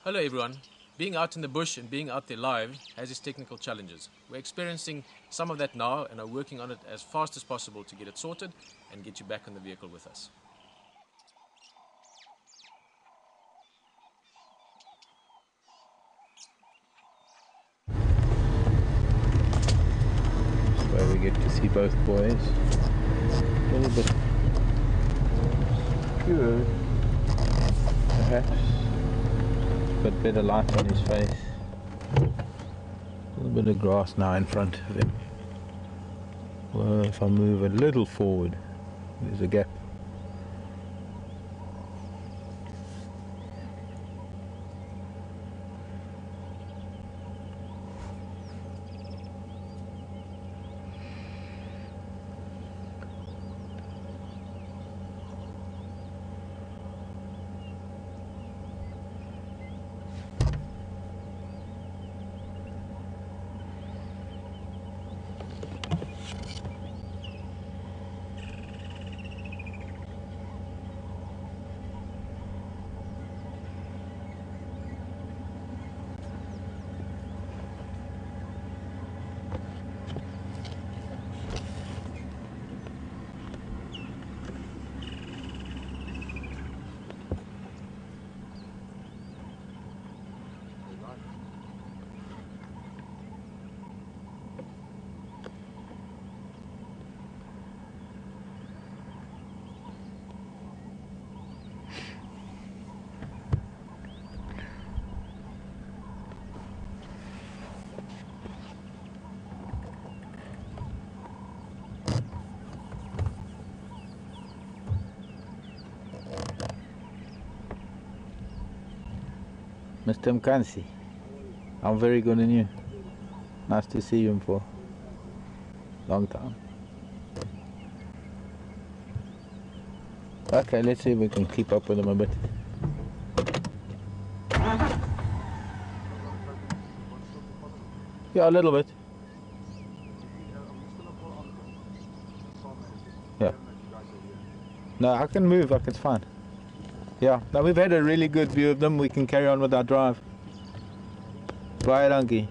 Hello everyone. Being out in the bush and being out there live has its technical challenges. We're experiencing some of that now and are working on it as fast as possible to get it sorted and get you back on the vehicle with us. That's where we get to see both boys. A little bit pure, perhaps, but better light on his face. A little bit of grass now in front of him. Well, if I move a little forward, there's a gap. Mr. Mkansi, I'm very good and you. Nice to see you for a long time. Okay, let's see if we can keep up with him a bit. Yeah, a little bit. Yeah. No, I can move, it's fine. Yeah, now we've had a really good view of them. We can carry on with our drive. Bye, donkey.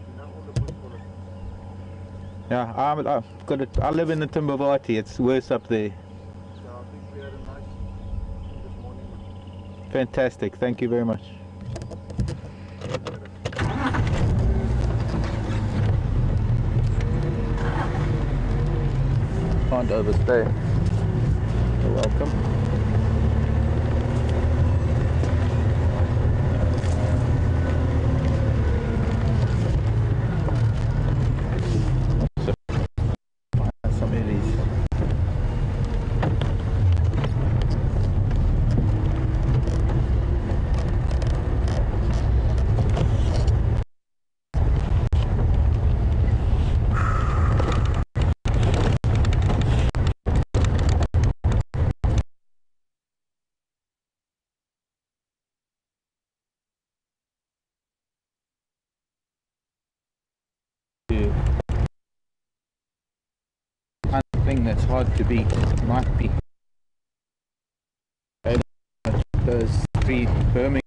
Yeah, I've got it. I live in the Timbavati. It's worse up there. Fantastic. Thank you very much. Can't overstay. You're welcome. Some of these. One thing that's hard to beat might be those three Birmingham.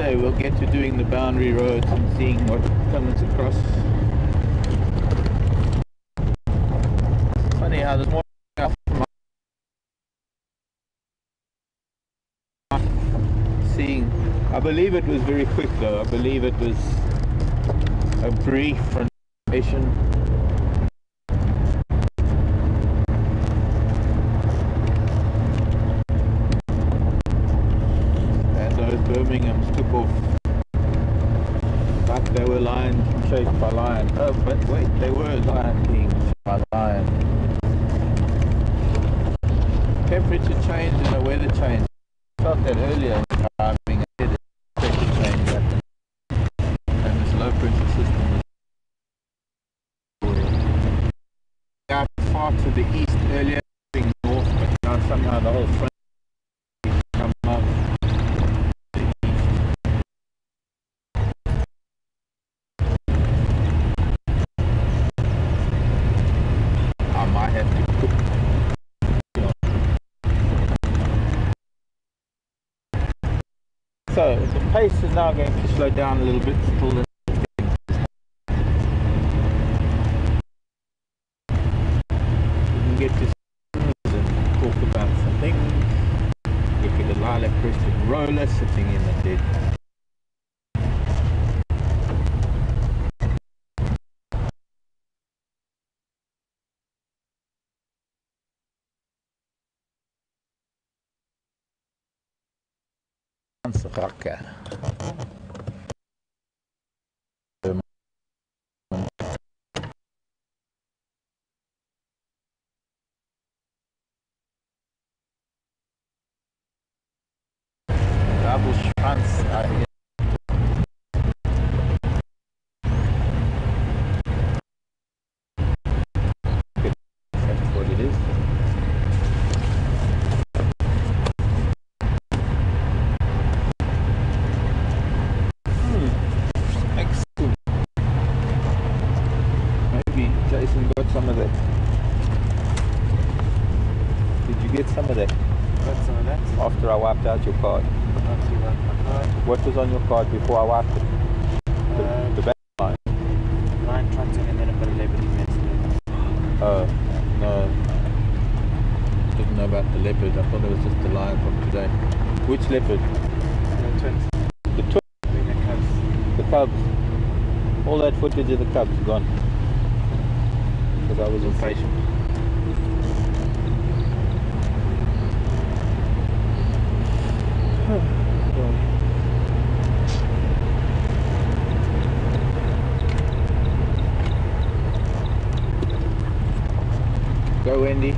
Sunday we'll get to doing the boundary roads and seeing what comes across. It's funny how this morning seeing, I believe it was very quick though. I believe it was a brief presentation. And those Birminghams took off like they were lion shaped by lion. Oh, but wait, they were lion king by lion. Temperature change and a weather change. I felt that earlier in driving. I did a temperature change happened. And this low pressure system was out far to the east earlier, being north, but now somehow the whole front come up. I might have to cook. So the pace is now going to slow down a little bit. Still you can get to and talk about some things. Look at the lilac crested roller sitting in the dead. Double Schwanz out here. That's what it is. Excellent. Maybe Jason got some of that. Did you get some of that? Got some of that. After I wiped out your card. After you wiped my card. What was on your card before I wiped it? The back line. Line trotting and then a bit of Liberty message. Oh, no. Didn't know about the leopard. I thought it was just the lion from today. Which leopard? The twins. The twins? The cubs. The cubs. All that footage of the cubs gone. Because I was impatient. Go, Wendy.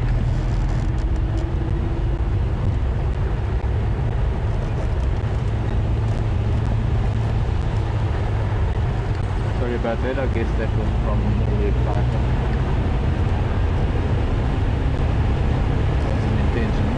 Sorry about that. I guess that was from the excitement. Wasn't intentional.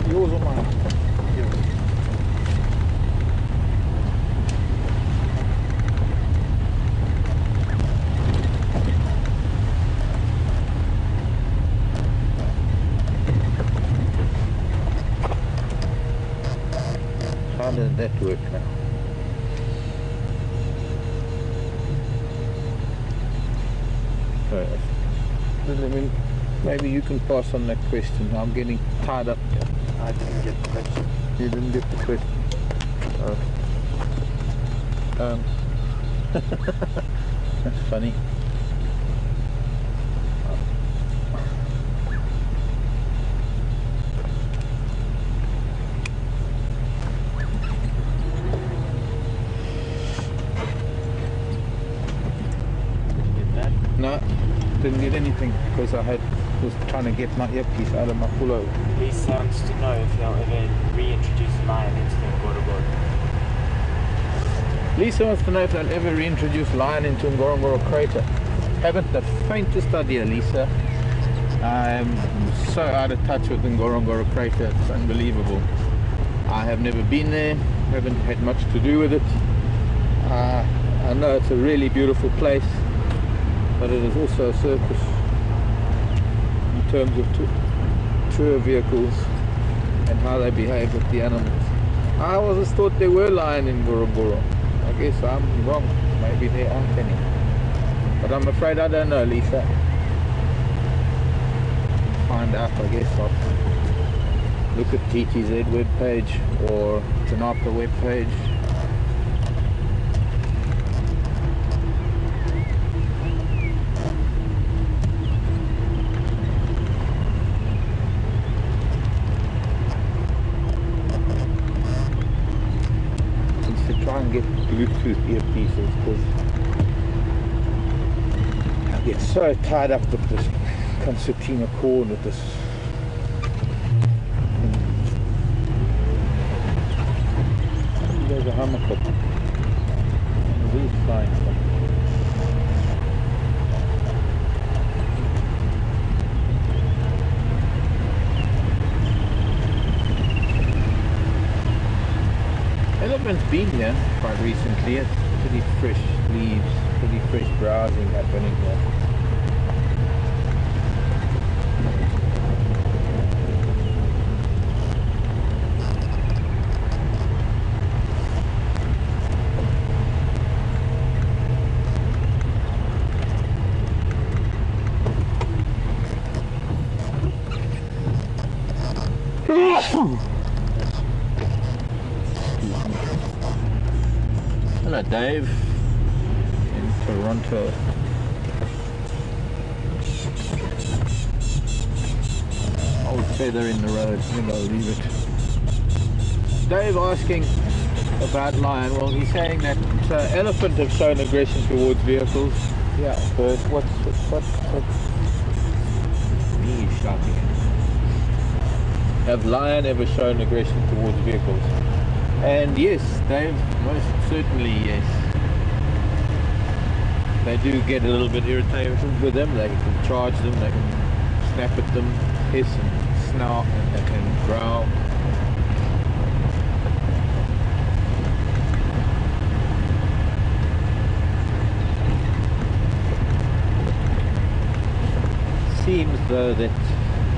Yours or mine? Yours. How does that work now? Maybe you can pass on that question. I'm getting tied up here. I didn't get the question. You didn't get the question. That's funny. No, didn't get anything because I was trying to get my earpiece out of my pullover. Lisa wants to know if you'll ever reintroduce Lion into the Ngorongoro. Lisa wants to know if I'll ever reintroduce Lion into Ngorongoro crater. Haven't the faintest idea, Lisa. I'm so out of touch with the Ngorongoro crater, it's unbelievable. I have never been there, haven't had much to do with it. I know it's a really beautiful place, but it is also a circus in terms of tour vehicles and how they behave with the animals. I always thought there were lions in Ngorongoro. I guess I'm wrong. Maybe there aren't any. But I'm afraid I don't know, Lisa. Find out, I guess. I'll look at TTZ webpage or Tanaka webpage. Get Bluetooth earpieces because I get so tied up with this concertina cord, with this there's a hammock. These flying stuff. Elephant's been here quite recently. It's pretty fresh leaves, pretty fresh browsing happening here. Hello Dave in Toronto. Old feather in the road, maybe I'll leave it. Dave asking about lion. Well, he's saying that elephant have shown aggression towards vehicles. Yeah, but what's me shouting at? Have lion ever shown aggression towards vehicles? And yes, Dave, most certainly yes. They do get a little bit irritated with them. They can charge them, they can snap at them, hiss and snarl and growl. Seems though that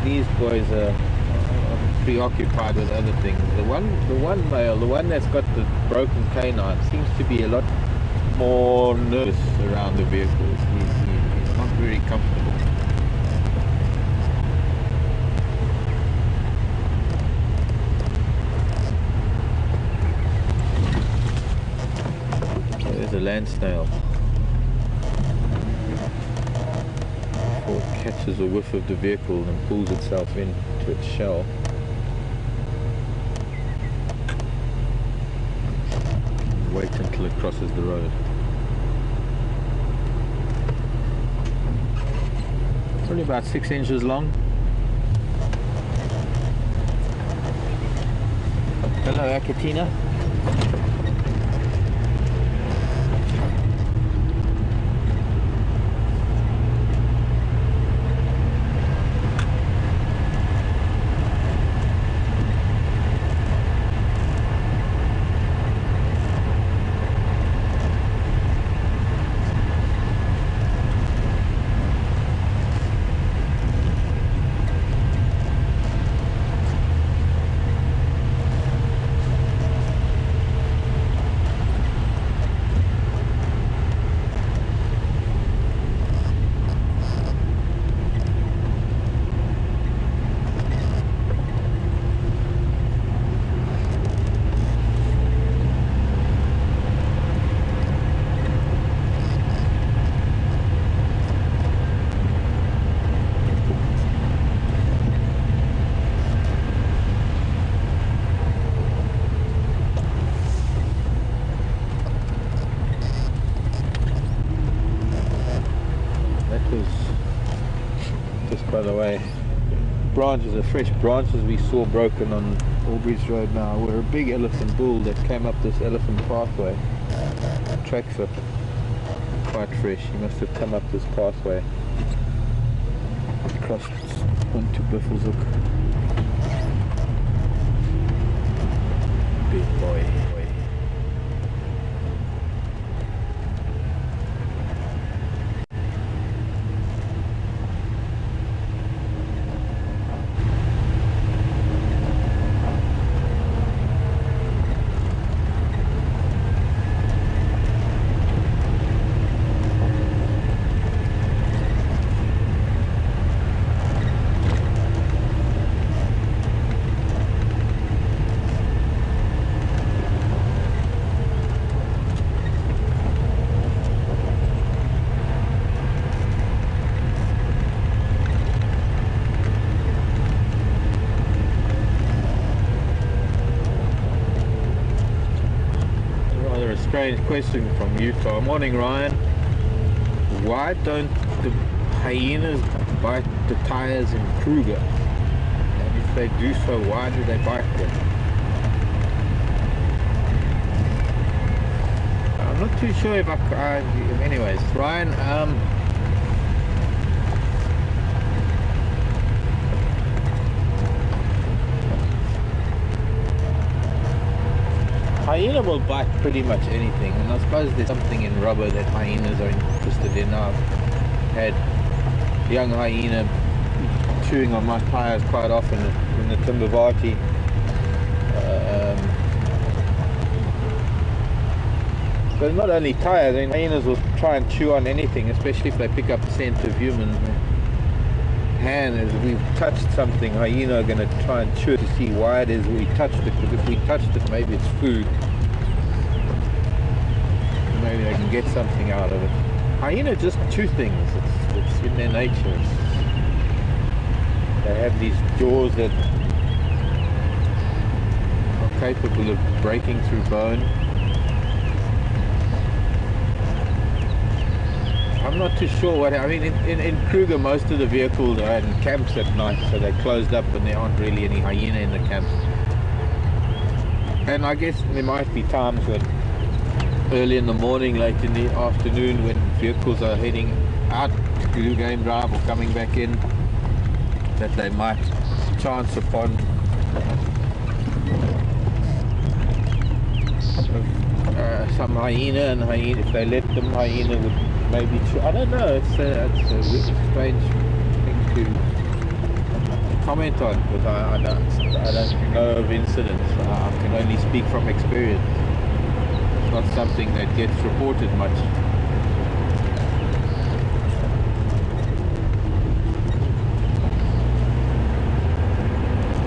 these boys are preoccupied with other things. The one male, the one that's got the broken canine, seems to be a lot more nervous around the vehicles. He's not very comfortable. Oh, there's a land snail. Before it catches a whiff of the vehicle and pulls itself into its shell. Wait until it crosses the road. Probably about 6 inches long. Hello, Akatina. branches, the fresh branches we saw broken on Albridge Road now were a big elephant bull that came up this elephant pathway. Tracks are quite fresh. He must have come up this pathway, crossed onto Buffelshoek. Big boy. Strange question from Utah. Morning, Ryan. Why don't the hyenas bite the tires in Kruger? And if they do so, why do they bite them? I'm not too sure if anyways, Ryan, hyena will bite pretty much anything, and I suppose there's something in rubber that hyenas are interested in. I've had young hyena chewing on my tires quite often in the Timbavati. But not only tires, I mean, hyenas will try and chew on anything, especially if they pick up the scent of human hand. As we've touched something, hyena are going to try and chew to see why it is we touched it, because if we touched it, maybe it's food. Maybe they can get something out of it. Hyena just chew things. It's in their nature. They have these jaws that are capable of breaking through bone. I'm not too sure what, I mean, in Kruger most of the vehicles are in camps at night, so they're closed up and there aren't really any hyena in the camps. And I guess there might be times when early in the morning, late in the afternoon, when vehicles are heading out to do game drive or coming back in, that they might chance upon some hyena, and hyena, if they let them, hyena would maybe, I don't know, it's a strange thing to comment on, because I don't know of incidents. I can only speak from experience. It's not something that gets reported much.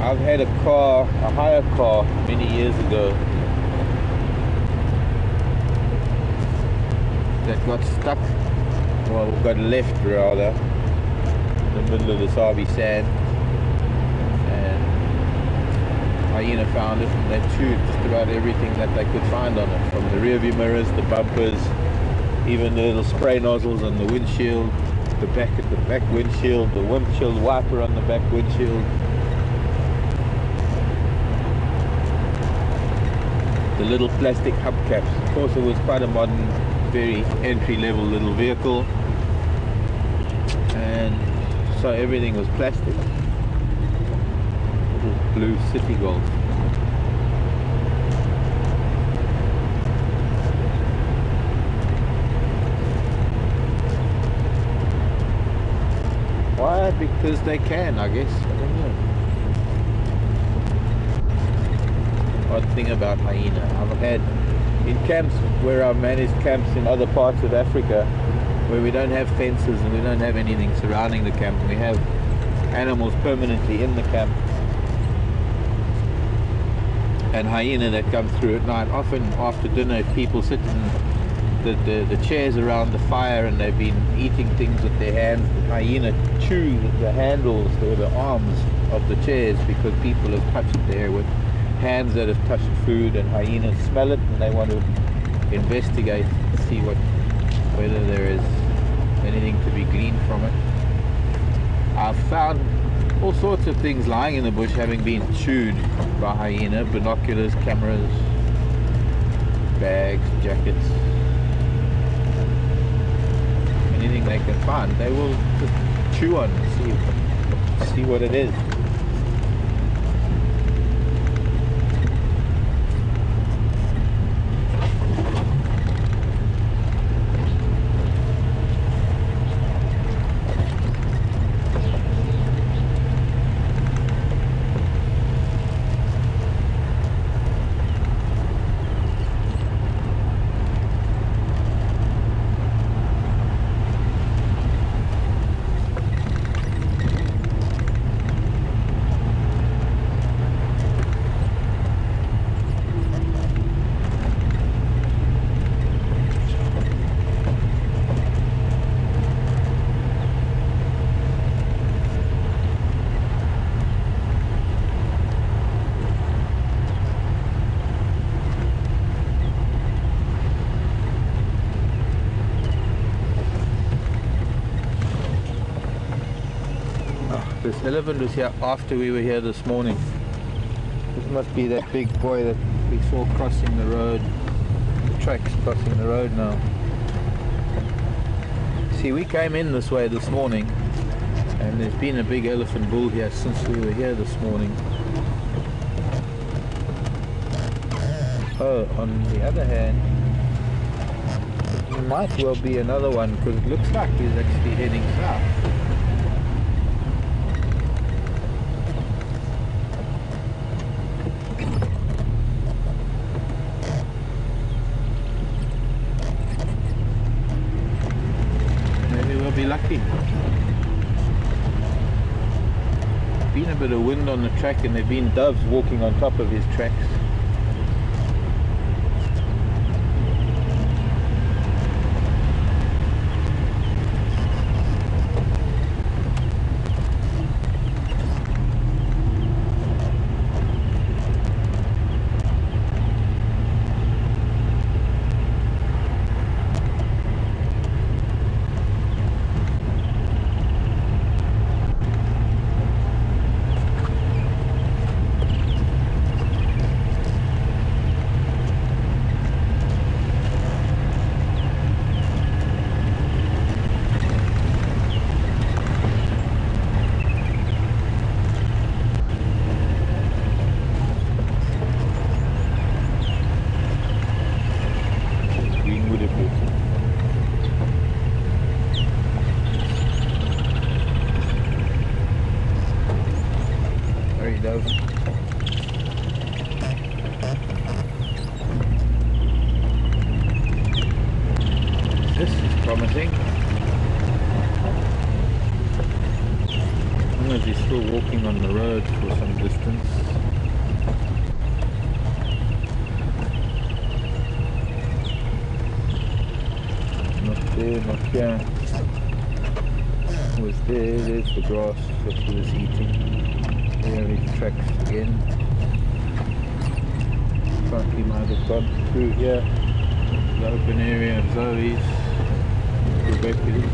I've had a hire car many years ago that got stuck, well, got left rather, in the middle of the Sabi sand, and hyena found it, and they chewed just about everything that they could find on it, from the rear view mirrors, the bumpers, even the little spray nozzles on the windshield, the back windshield, the windshield wiper on the back windshield, the little plastic hubcaps. Of course, it was quite a modern, very entry-level little vehicle, and so everything was plastic. Little blue City Golf. Why? Because they can, I guess. I don't know. Odd thing about hyena, I've had in camps where I've managed camps in other parts of Africa where we don't have fences and we don't have anything surrounding the camp, and we have animals permanently in the camp, and hyena that come through at night. Often after dinner, if people sit in the chairs around the fire and they've been eating things with their hands, the hyena chew the handles or the arms of the chairs because people have touched there with hands that have touched food, and hyenas smell it and they want to investigate, see whether there is anything to be gleaned from it. I've found All sorts of things lying in the bush having been chewed by hyena, binoculars, cameras, bags, jackets, anything they can find, they will just chew on and see what it is. This elephant was here after we were here this morning. This must be that big boy that we saw crossing the road. The tracks crossing the road now. See, we came in this way this morning and there's been a big elephant bull here since we were here this morning. Oh, on the other hand, there might well be another one because it looks like he's actually heading south. Be lucky. Been a bit of wind on the track and there've been doves walking on top of his tracks. This is promising. As long as he's still walking on the road for some distance. Not there, not here. Was there, there's the grass that he was eating. There he tracks again. Thought he might have gone through here. The open area of Zoe's. Go back with it.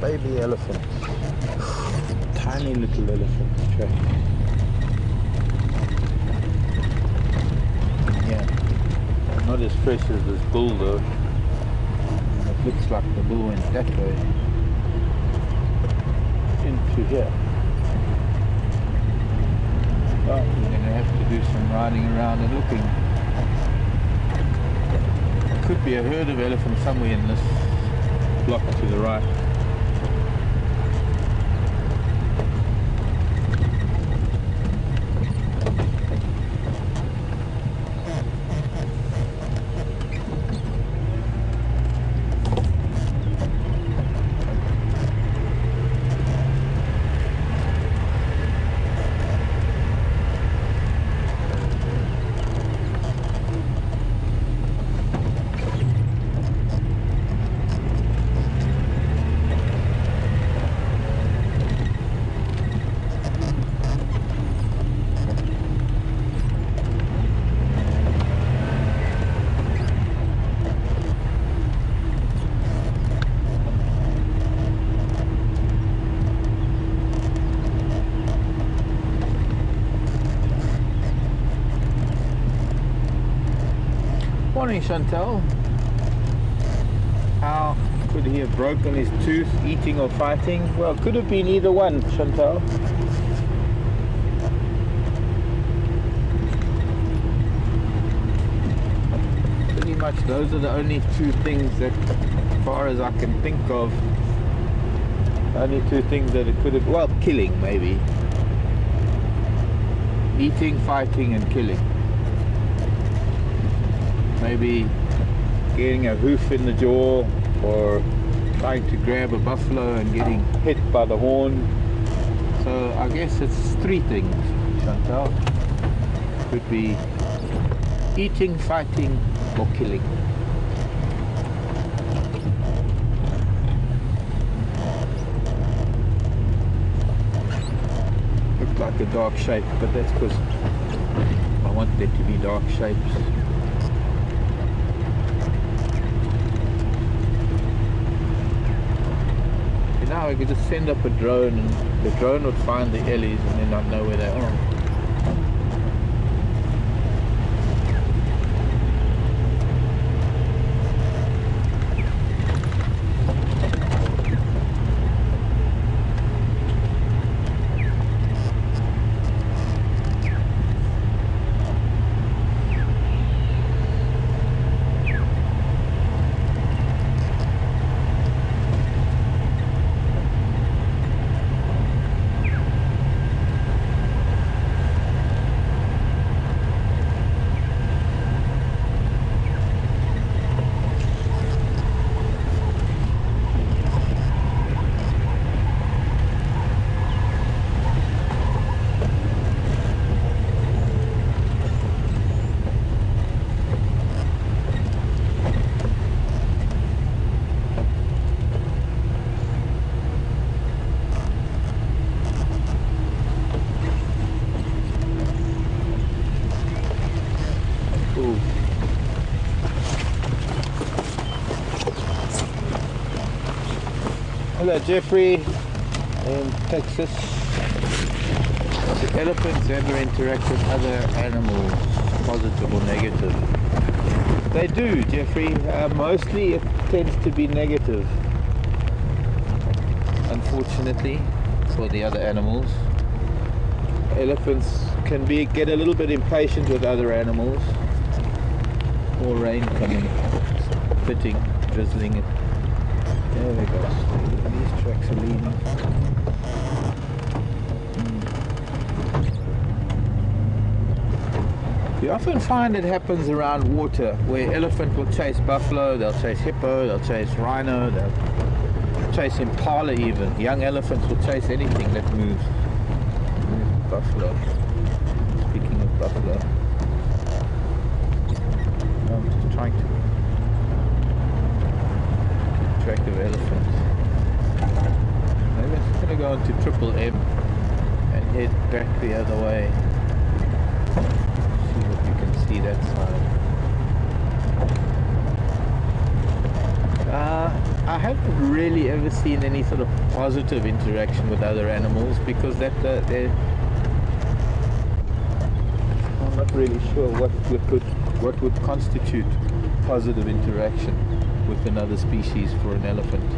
Baby elephants. Tiny little elephants. Track. Yeah. Not as fresh as this bull though. It looks like the bull went that way. Into here. Well, we're going to have to do some riding around and looking. There could be a herd of elephants somewhere in this block to the right. Morning, Chantal. How could he have broken his tooth, eating or fighting? Well, could have been either one, Chantal. Pretty much those are the only two things that, as far as I can think of, only two things that it could have, well, killing maybe. Eating, fighting and killing. Maybe getting a hoof in the jaw, or trying to grab a buffalo and getting hit by the horn. So I guess it's three things, Chantal. Could be eating, fighting or killing. Looks like a dark shape, but that's because I want there to be dark shapes. Now I could just send up a drone and the drone would find the ellies and then I'd know where they are. Hello Jeffrey in Texas. The elephants ever interact with other animals, positive or negative? They do, Jeffrey. Mostly it tends to be negative, unfortunately, for the other animals. Elephants can get a little bit impatient with other animals. More rain coming, spitting, drizzling. There we go. These tracks are leading. You often find it happens around water, where elephant will chase buffalo, they'll chase hippo, they'll chase rhino, they'll chase impala even. Young elephants will chase anything that moves. Buffalo. Speaking of buffalo, I'm just trying to track of elephants. Maybe I'm just going to go into Triple M and head back the other way. See if you can see that side. I haven't really ever seen any sort of positive interaction with other animals, because I'm not really sure what would constitute positive interaction with another species for an elephant.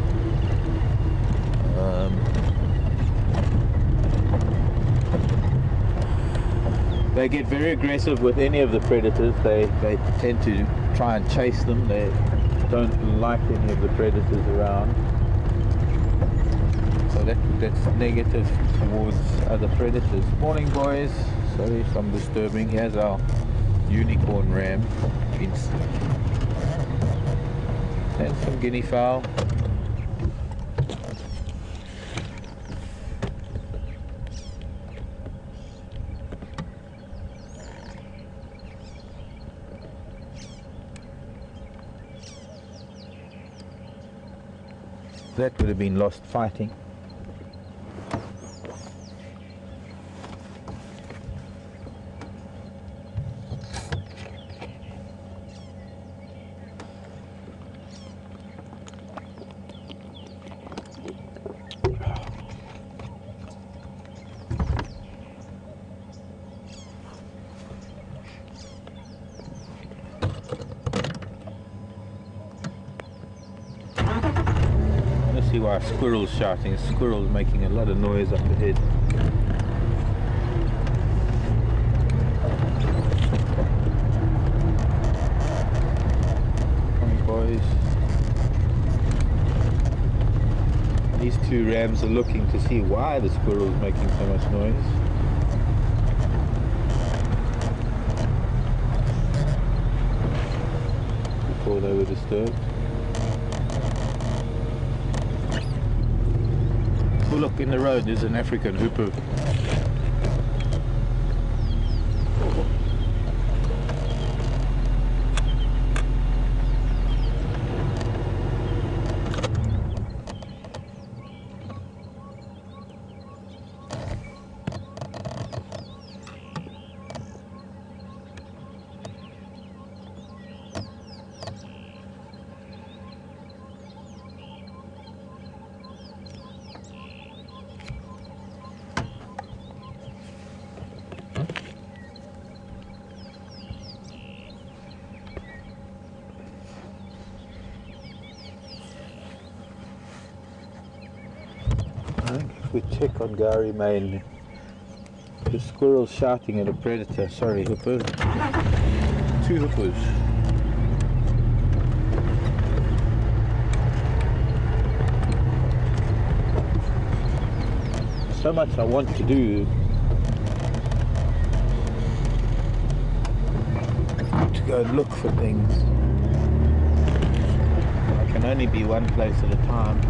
They get very aggressive with any of the predators. They tend to try and chase them. They don't like any of the predators around. So that's negative towards other predators. Morning boys. Sorry if I'm disturbing. Here's our unicorn ram. And some guinea fowl. That would have been lost fighting. see why a squirrel's shouting. A squirrel's making a lot of noise up ahead. Come on, boys. These two rams are looking to see why the squirrel's making so much noise. Before they were disturbed. Oh look, in the road there's an African hoopoe. If we check on Gary Main, the squirrel shouting at a predator. Sorry, hoopoe. 2 hoopoes. So much I want to do to go and look for things. I can only be one place at a time.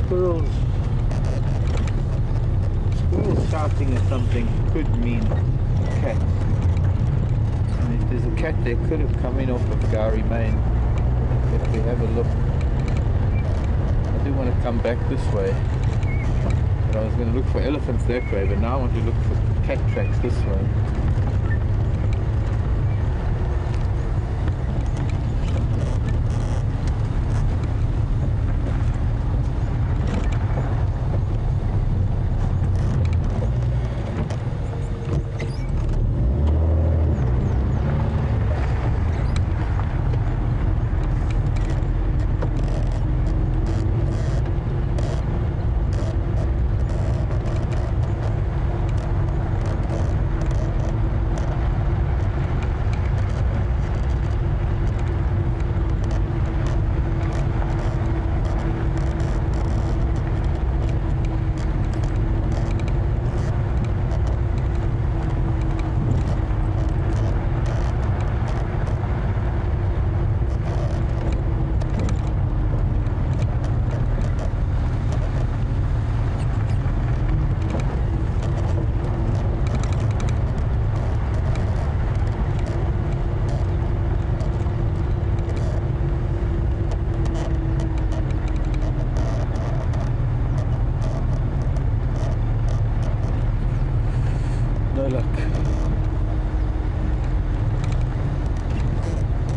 Squirrels shouting at something could mean cats. And if there's a cat there, could have come in off of Gary Main. If we have a look. I do want to come back this way. But I was going to look for elephants that way, but now I want to look for cat tracks this way.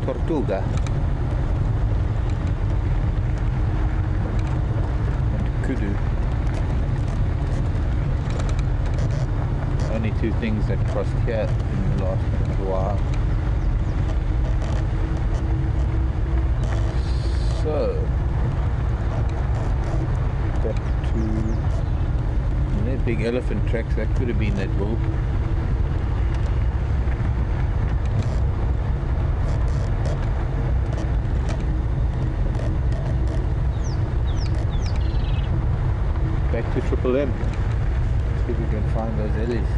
Tortuga and kudu. Only 2 things that crossed here in the last little while. So back to that big elephant tracks. That could have been that wolf. Back to Triple M. See if we can find those ellies.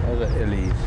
Other ellies.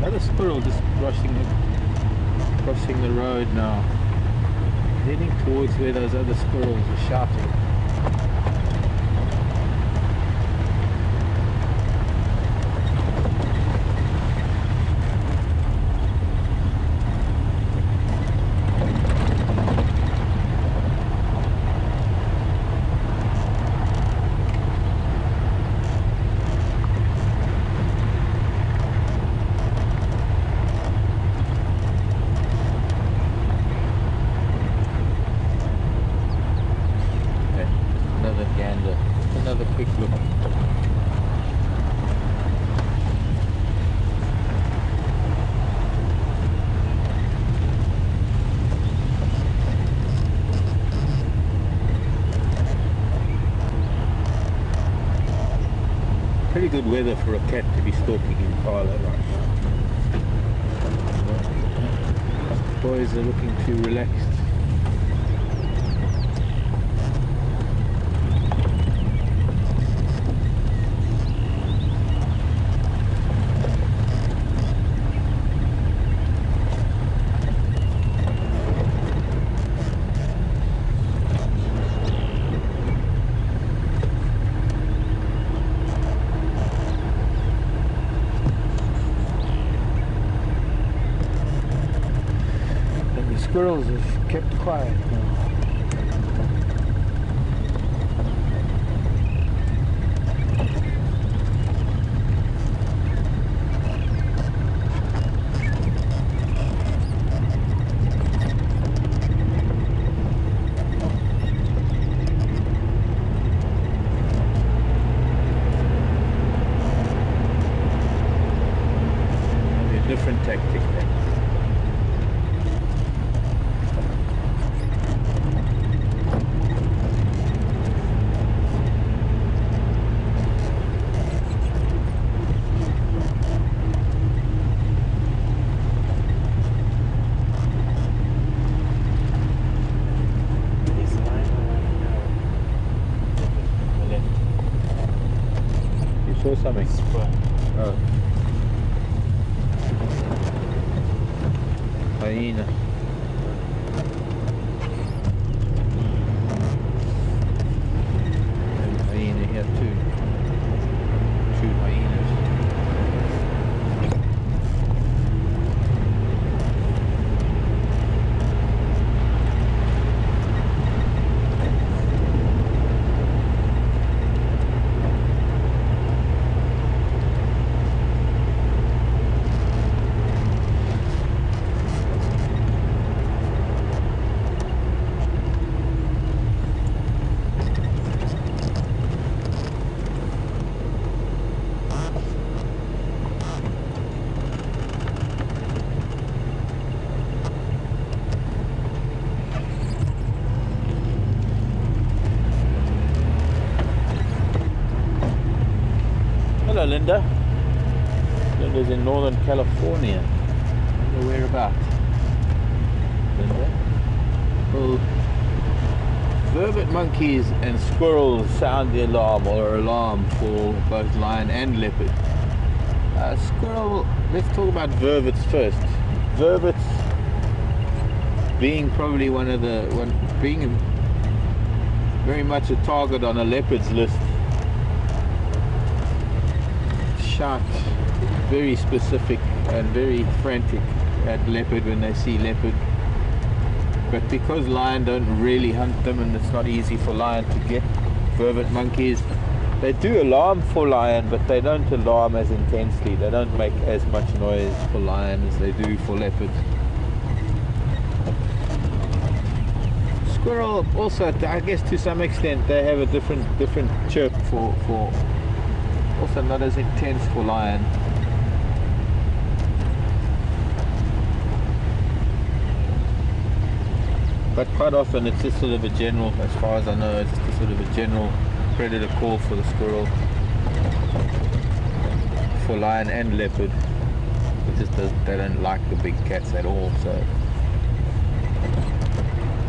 Another squirrel just crossing the road now, heading towards where those other squirrels are shouting. Another quick look. Pretty good weather for a cat to be stalking impala right now. Boys are looking too relaxed. Squirrels have kept quiet now. Maybe a different tactic then. Saw something. Oh. Hyena. And hyena here too. Two hyenas. Hello Linda. Linda's in Northern California. I wonder whereabouts. Linda. Well, vervet monkeys and squirrels sound the alarm or alarm for both lion and leopard. Squirrel, let's talk about vervets first. Vervets being probably being very much a target on a leopard's list. Shout very specific and very frantic at leopard when they see leopard, but because lion don't really hunt them and it's not easy for lion to get vervet monkeys, they do alarm for lion, but they don't alarm as intensely. They don't make as much noise for lion as they do for leopard. Squirrel also, I guess to some extent, they have a different chirp for also not as intense for lion. But quite often it's just sort of a general, as far as I know, it's just a sort of a general predator call for the squirrel, for lion and leopard. It just they don't like the big cats at all, so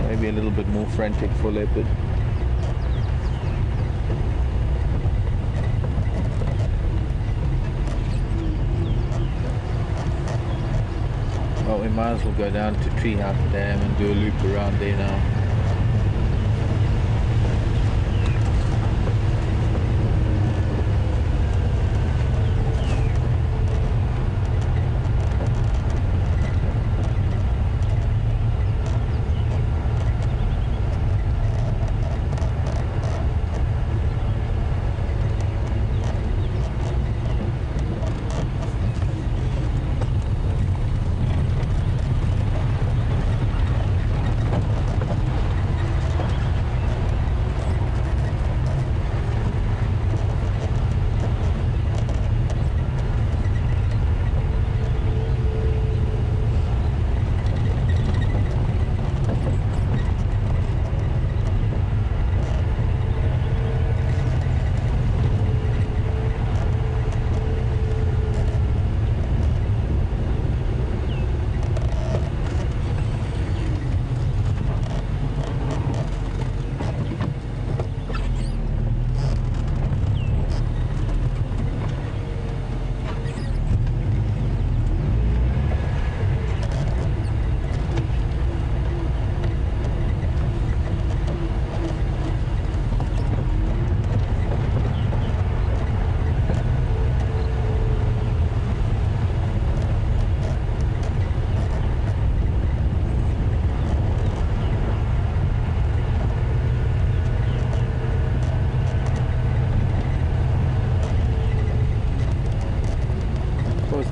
maybe a little bit more frantic for leopard. we might as well go down to Treehouse Dam and do a loop around there now.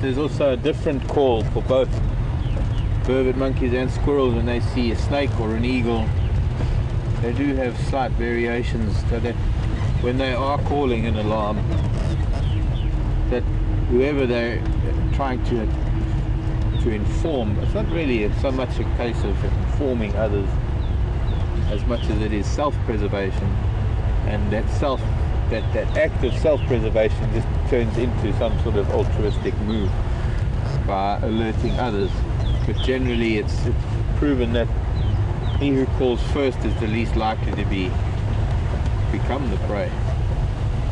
There's also a different call for both vervet monkeys and squirrels when they see a snake or an eagle. They do have slight variations, so that when they are calling an alarm, that whoever they're trying to inform, it's not really so much a case of informing others as much as it is self-preservation, and that act of self-preservation just turns into some sort of altruistic move by alerting others. But generally it's proven that he who calls first is the least likely to become the prey.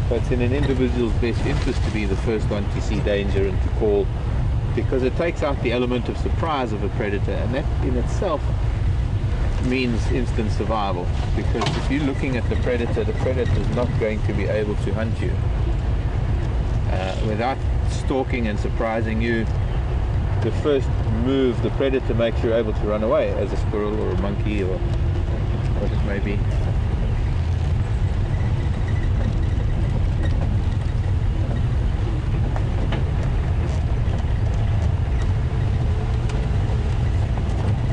So it's in an individual's best interest to be the first one to see danger and to call, because it takes out the element of surprise of a predator, and that in itself means instant survival. Because if you're looking at the predator is not going to be able to hunt you without stalking and surprising you. The first move the predator makes, you're able to run away, as a squirrel or a monkey or what it may be.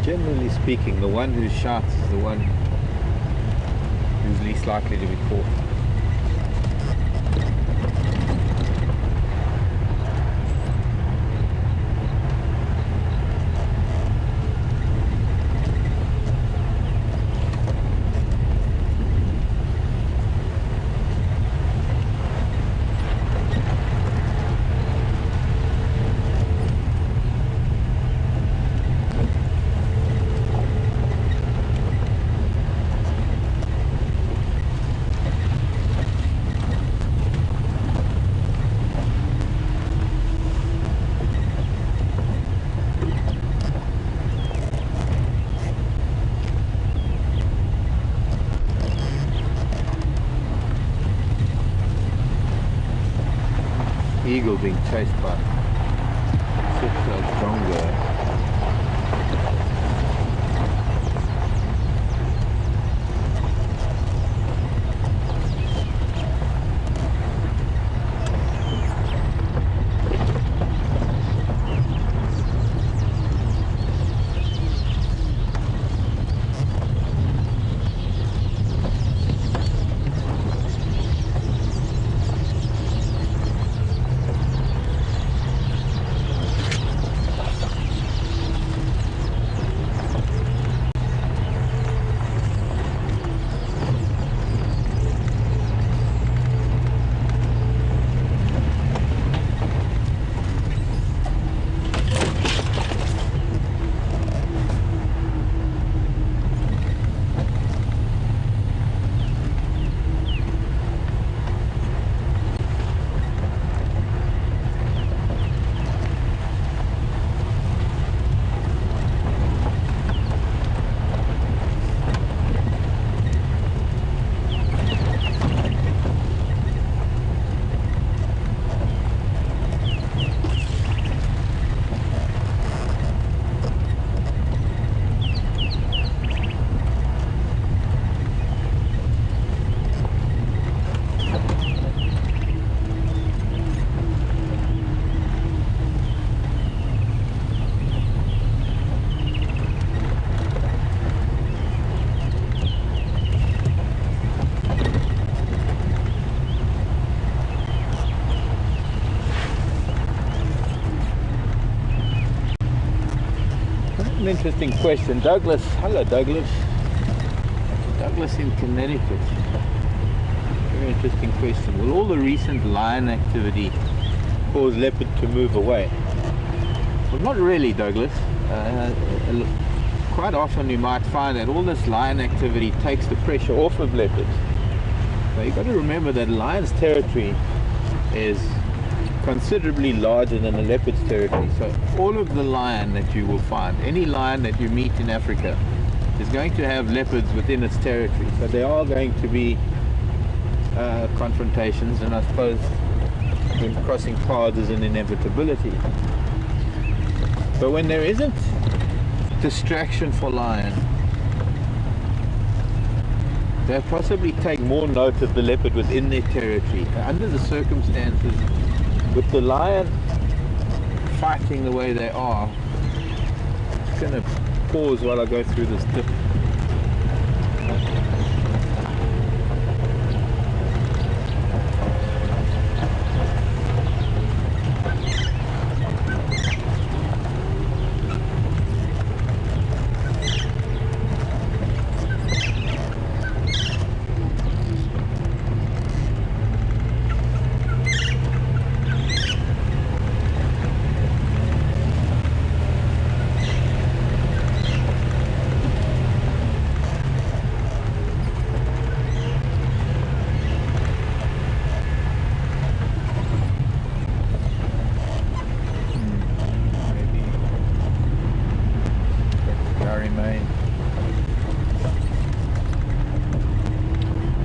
Generally speaking, the one who shouts is the one who's least likely to be caught. Eagle being chased by such a stronger. an interesting question. Douglas, hello Douglas. Douglas in Connecticut. Very interesting question. Will all the recent lion activity cause leopard to move away? Well, not really, Douglas. Quite often you might find that all this lion activity takes the pressure off of leopards. So you've got to remember that lion's territory is considerably larger than a leopard's territory. So all of the lion that you will find, any lion that you meet in Africa, is going to have leopards within its territory. So there are going to be confrontations, and I suppose crossing paths is an inevitability. But when there isn't distraction for lion, they'll possibly take more note of the leopard within their territory. Under the circumstances, with the lion fighting the way they are, I'm just going to pause while I go through this dip.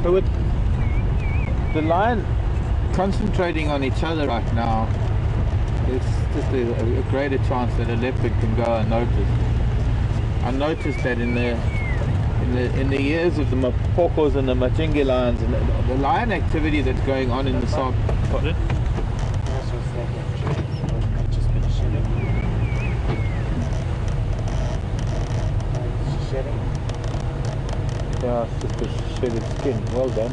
So with the lion concentrating on each other right now, there's just a greater chance that a leopard can go unnoticed. I noticed that in the years of the Mapokos and the Machinge lions, and the lion activity that's going on in the south. Pardon? Yeah, it's just a shaded skin. Well done.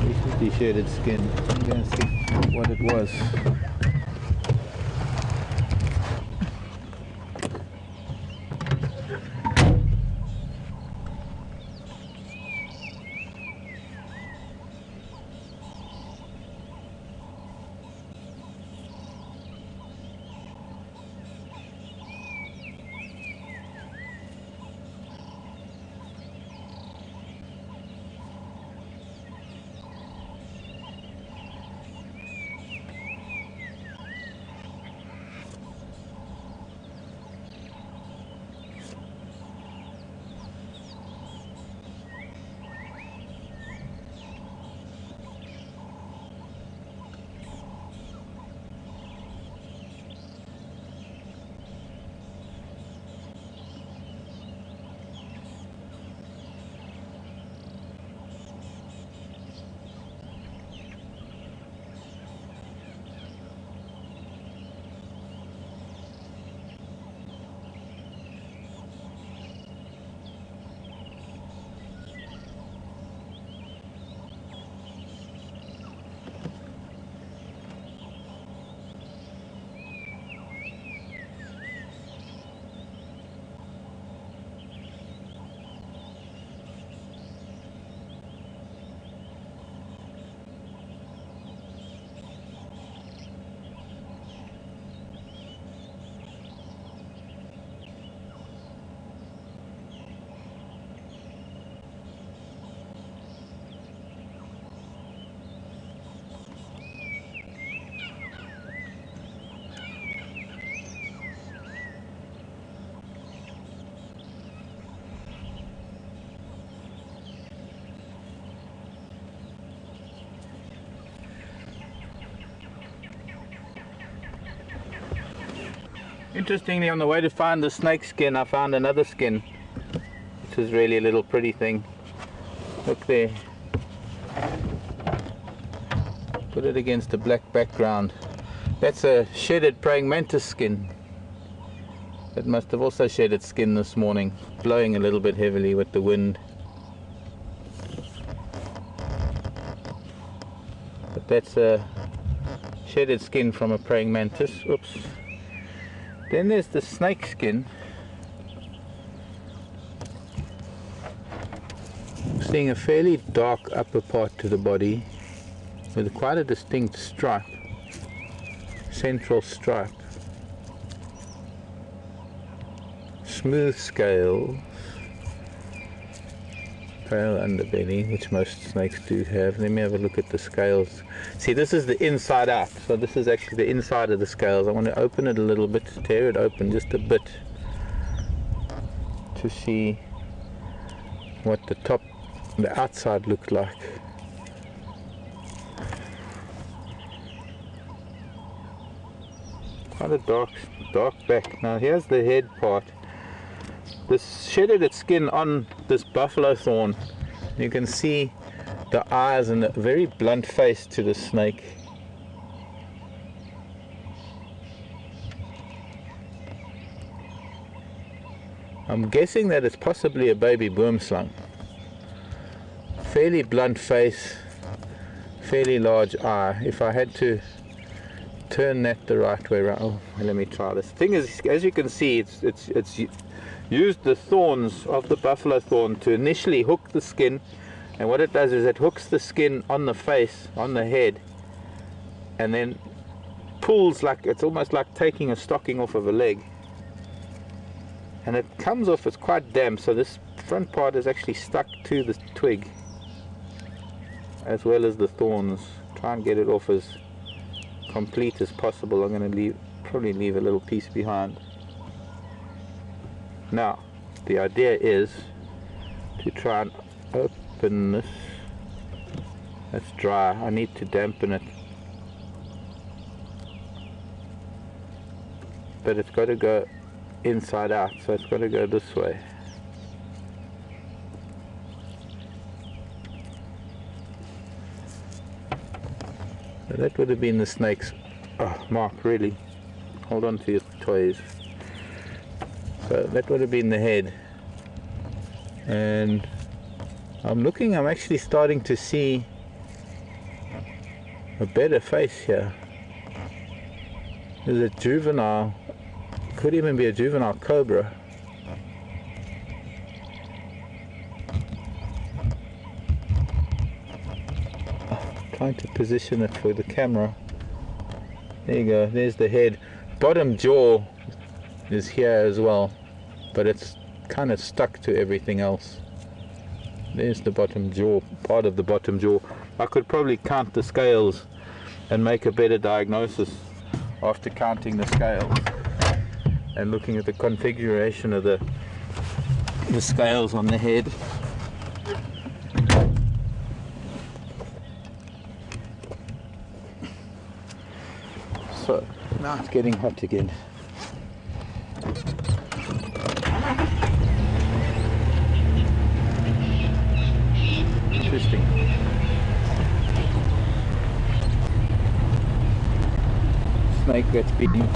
Recently shaded skin. I'm going to see what it was. Interestingly, on the way to find the snake skin, I found another skin, which is really a little pretty thing. Look there. Put it against a black background. That's a shedded praying mantis skin. It must have also shed its skin this morning, blowing a little bit heavily with the wind. That's a shedded skin from a praying mantis. Oops. Then there's the snake skin. Seeing a fairly dark upper part to the body with quite a distinct stripe, central stripe, smooth scales, pale underbelly, which most snakes do have. Let me have a look at the scales. See, this is the inside out, so this is actually the inside of the scales. I want to open it a little bit, tear it open just a bit to see what the top, the outside looked like. Quite a dark back. Now here's the head part. This shedded skin on this buffalo thorn. You can see the eyes and a very blunt face to the snake. I'm guessing that it's possibly a baby boomslang. Fairly blunt face, fairly large eye. If I had to turn that the right way around, oh, let me try this. Thing is, as you can see, it's used the thorns of the buffalo thorn to initially hook the skin, and what it does is it hooks the skin on the face, on the head, and then pulls, like it's almost like taking a stocking off of a leg, and it comes off. It's quite damp, so this front part is actually stuck to the twig as well as the thorns. Try and get it off as complete as possible. I'm going to probably leave a little piece behind. Now the idea is to try and open this. That's dry. I need to dampen it, but it's got to go inside out, so it's got to go this way. So that would have been the snake's. Oh, Marc, really? Hold on to your toys. So that would have been the head, and I'm actually starting to see a better face here. There's a juvenile, could even be a juvenile cobra. Trying to position it for the camera. There you go, there's the head. Bottom jaw is here as well, but it's kind of stuck to everything else. There's the bottom jaw, part of the bottom jaw. I could probably count the scales and make a better diagnosis after counting the scales and looking at the configuration of the scales on the head. So now it's getting hot again. Interesting. Snake that's been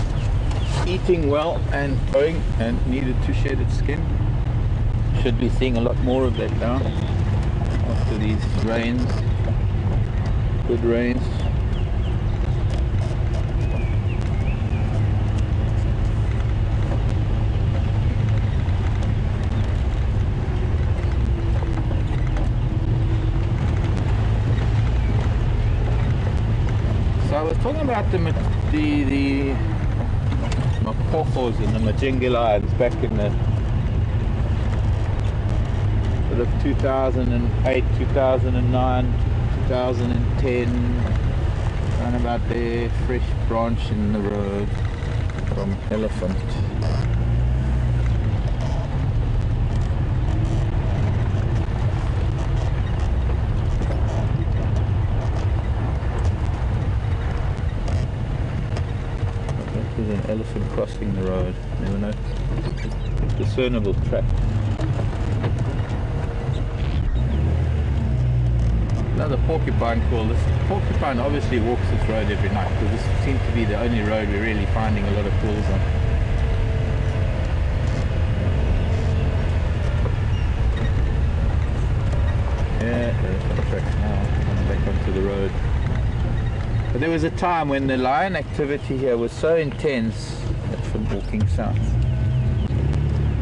eating well and growing and needed to shed its skin. Should be seeing a lot more of that now after these rains, good rains. I was talking about the mapofos and the majingilides back in the sort of 2008, 2009, 2010, around about there, fresh branch in the road from elephant. An elephant crossing the road, never know. Discernible track. Another porcupine call. This porcupine obviously walks this road every night, because this seems to be the only road we're really finding a lot of calls on. Yeah, there's some tracks now, coming back onto the road. But there was a time when the lion activity here was so intense, that's from walking south,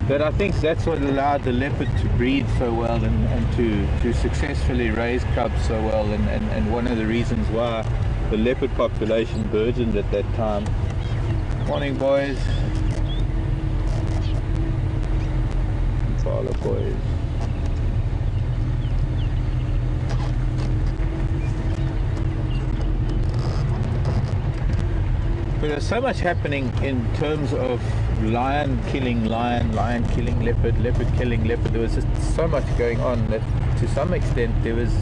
that I think that's what allowed the leopard to breed so well and to successfully raise cubs so well, and one of the reasons why the leopard population burgeoned at that time. Morning, boys. Impala boys. But there's so much happening in terms of lion killing lion, lion killing leopard, leopard killing leopard. There was just so much going on that to some extent there was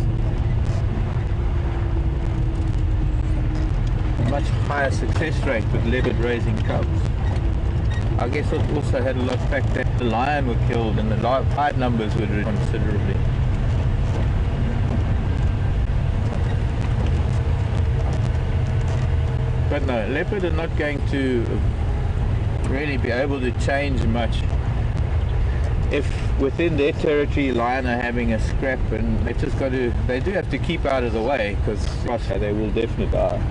a much higher success rate with leopard raising cubs. I guess it also had a lot of fact that the lion were killed and the hide numbers were reduced considerably. But no, leopard are not going to really be able to change much if within their territory lion are having a scrap, and they just got to, they do have to keep out of the way, because they will definitely die.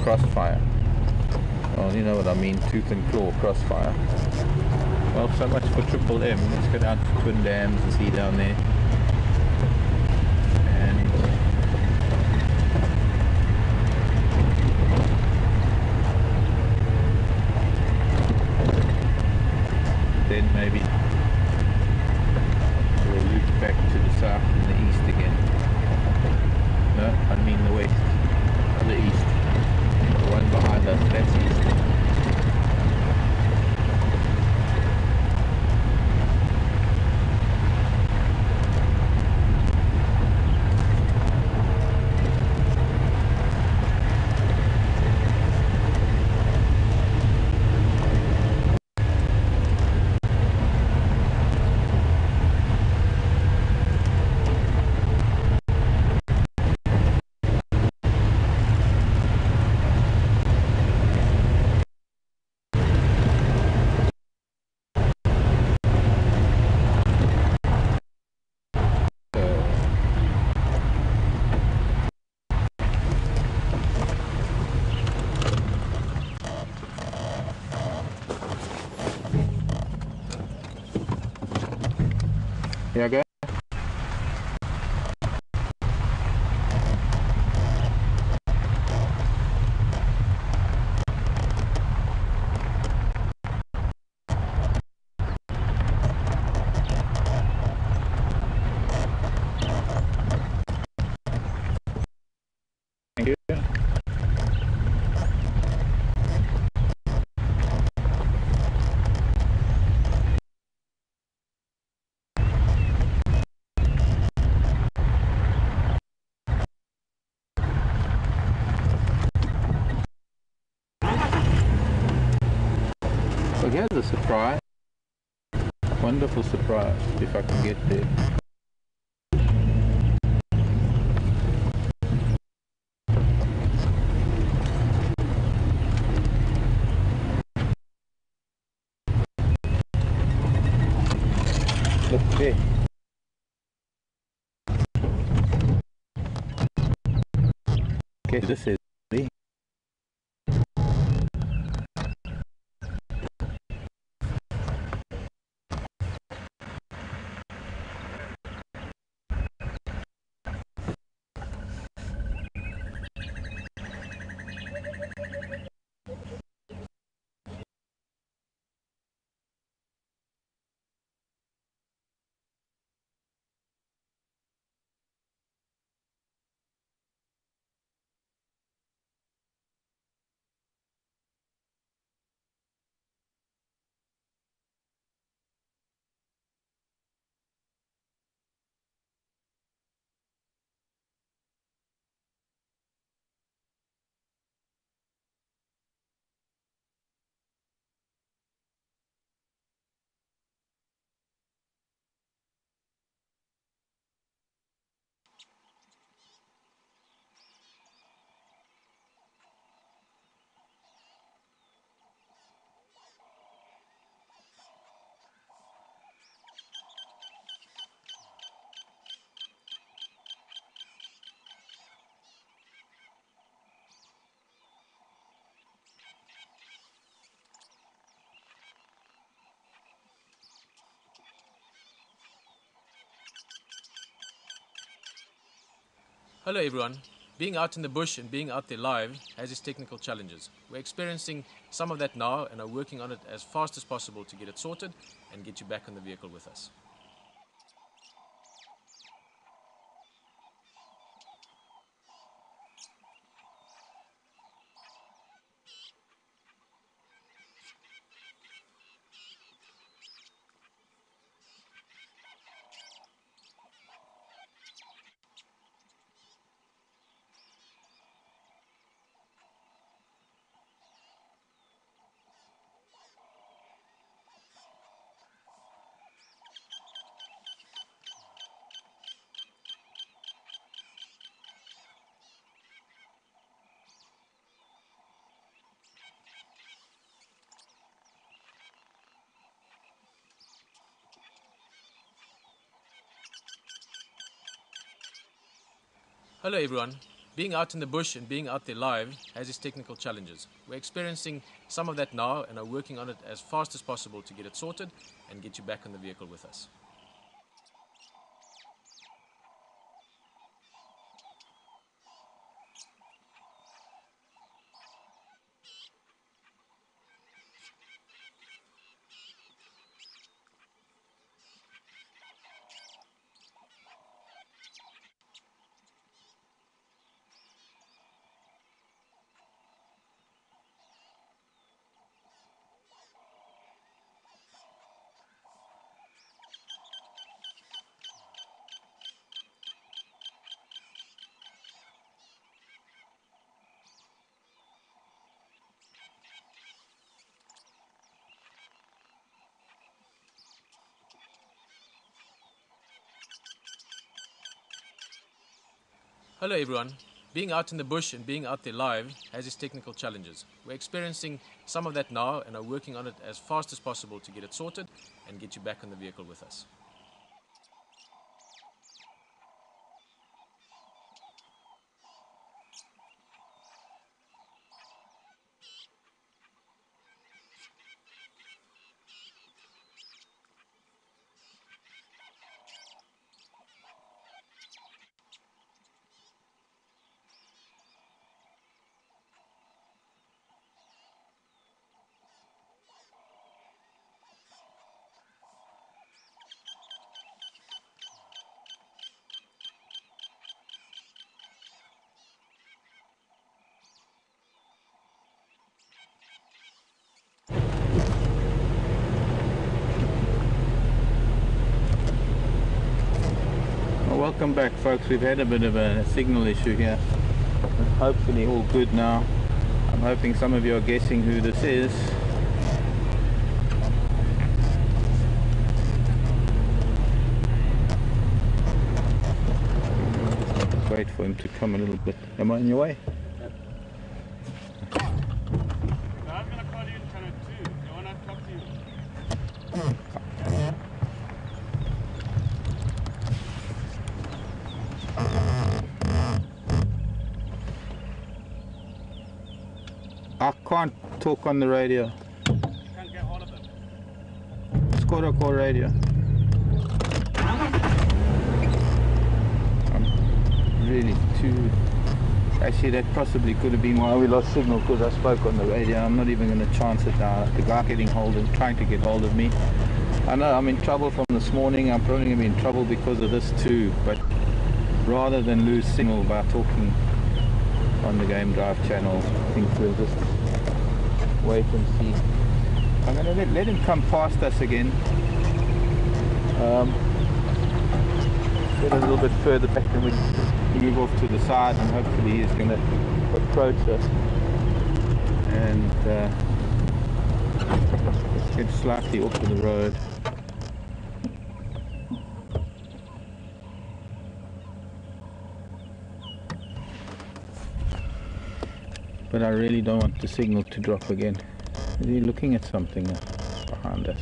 Crossfire. Well, you know what I mean, tooth and claw crossfire. Well, so much for Triple M. Let's go down to Twin Dams and see down there. And then maybe we'll loop back to the south and the east again. No, I mean the west. The east. The one behind us, that's east. Yeah, go. Thank you. So here's a surprise, wonderful surprise, if I can get there. Look there. Okay, this is me. Hello everyone. Being out in the bush and being out there live has its technical challenges. We're experiencing some of that now and are working on it as fast as possible to get it sorted and get you back on the vehicle with us. Hello everyone. Being out in the bush and being out there live has its technical challenges. We're experiencing some of that now and are working on it as fast as possible to get it sorted and get you back on the vehicle with us. Hello everyone. Being out in the bush and being out there live has its technical challenges. We're experiencing some of that now and are working on it as fast as possible to get it sorted and get you back on the vehicle with us. Welcome back folks, we've had a bit of a signal issue here. Hopefully all good now. I'm hoping some of you are guessing who this is. Just wait for him to come a little bit. Am I in your way? I'm gonna call you in channel 2. I wanna talk to you. I can't talk on the radio. Can't get hold of them. It's got a call radio. I'm really too... Actually, that possibly could have been why we lost signal, because I spoke on the radio. I'm not even going to chance it now. The guy trying to get hold of me. I know I'm in trouble from this morning. I'm probably going to be in trouble because of this too. But rather than lose signal by talking on the Game Drive channel, I think we'll just wait and see. I'm going to let him come past us again. Get a little bit further back and we move off to the side, and hopefully he's going to approach us. And let's get slightly off to the road. But I really don't want the signal to drop again. Is he looking at something behind us?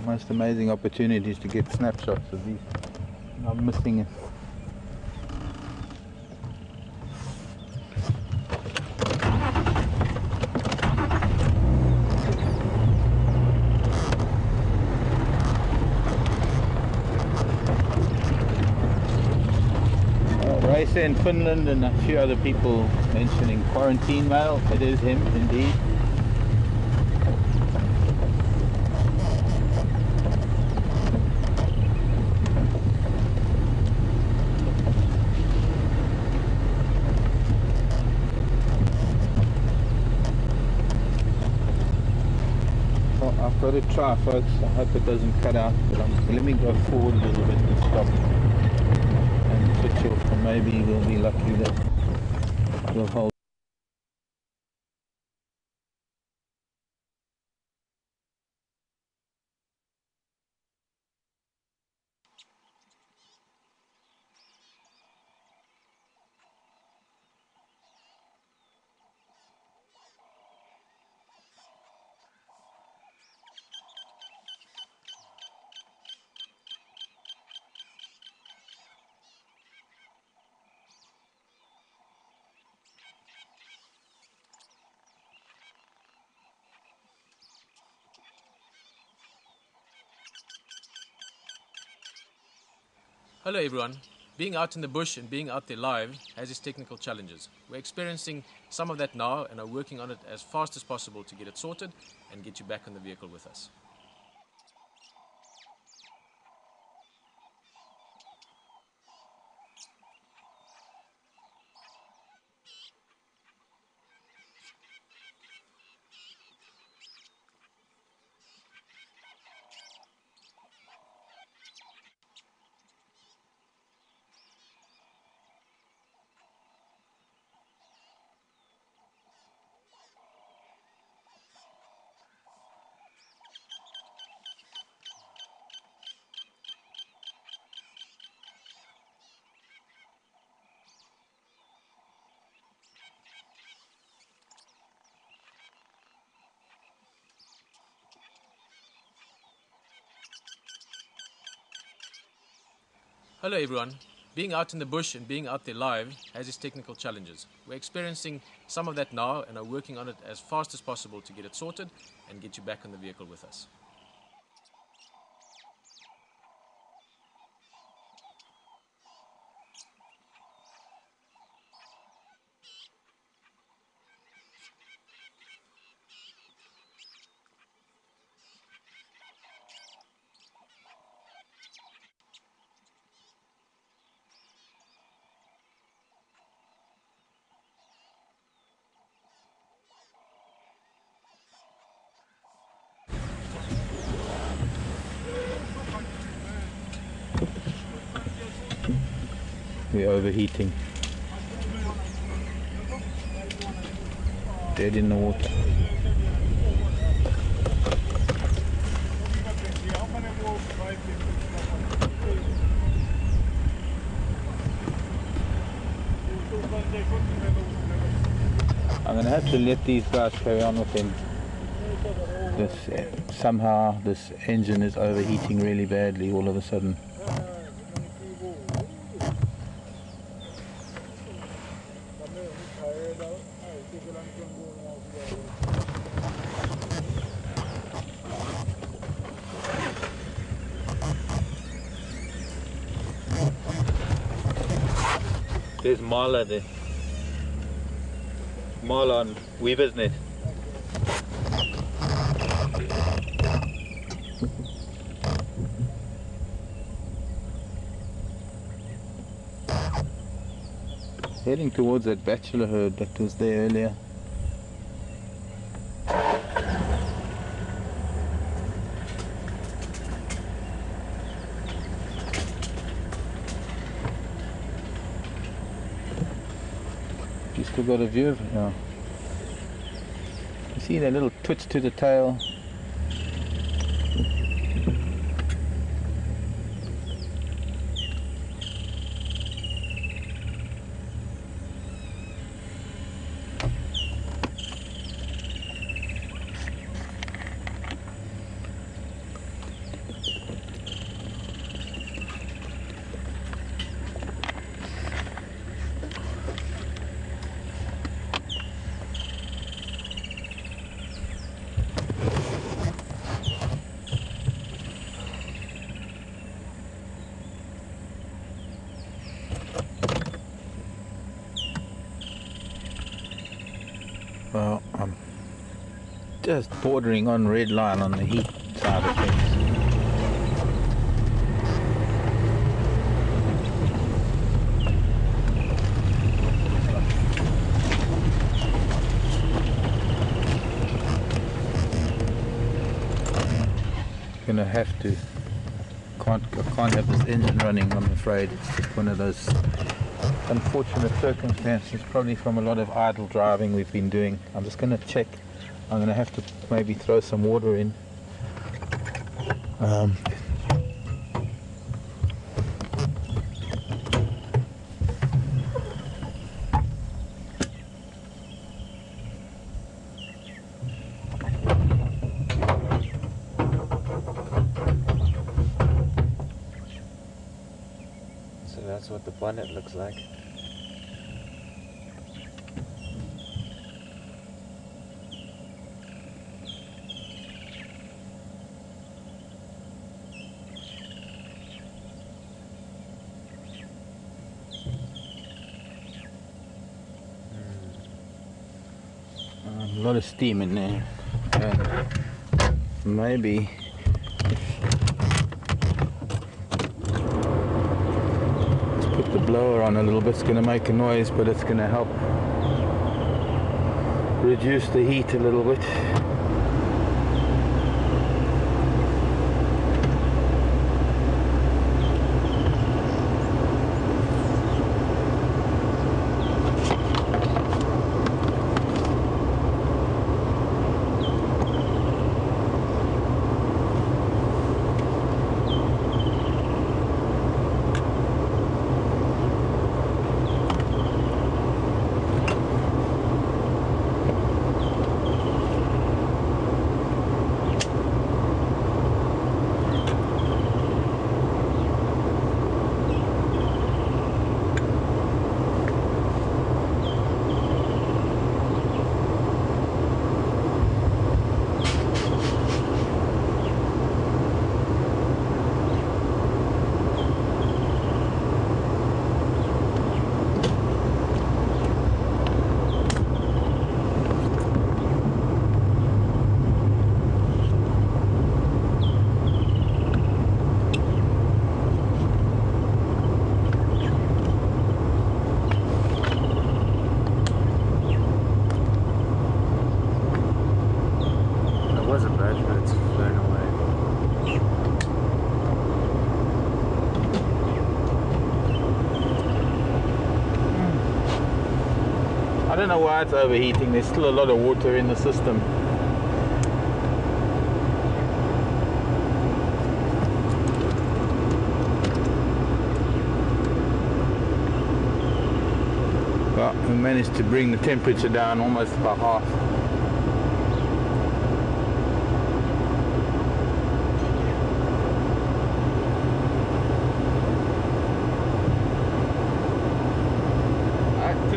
most amazing opportunities to get snapshots of these. I'm missing it. Racer in Finland and a few other people mentioning quarantine mail. It is him indeed. I've got to try, folks. I hope it doesn't cut out, but let me go forward a little bit and stop and switch off, and maybe we'll be lucky that we'll hold. Hello everyone. Being out in the bush and being out there live has its technical challenges. We're experiencing some of that now and are working on it as fast as possible to get it sorted and get you back on the vehicle with us. Hello everyone. Being out in the bush and being out there live has its technical challenges. We're experiencing some of that now and are working on it as fast as possible to get it sorted and get you back on the vehicle with us. We're overheating. Dead in the water. I'm going to have to let these guys carry on with him. Somehow this engine is overheating really badly all of a sudden. There's Marla there. Marla on Weaver's Nest. Heading towards that bachelor herd that was there earlier. You still got a view of it now. You see that little twitch to the tail? just bordering on red line on the heat side of things. Gonna have to. I can't have this engine running, I'm afraid. It's just one of those unfortunate circumstances, probably from a lot of idle driving we've been doing. I'm just gonna check. I'm gonna have to maybe throw some water in. So that's what the bonnet looks like. A lot of steam in there, and maybe let's put the blower on a little bit. It's going to make a noise, but it's going to help reduce the heat a little bit. I don't know why it's overheating. There's still a lot of water in the system. Well, we managed to bring the temperature down almost by half.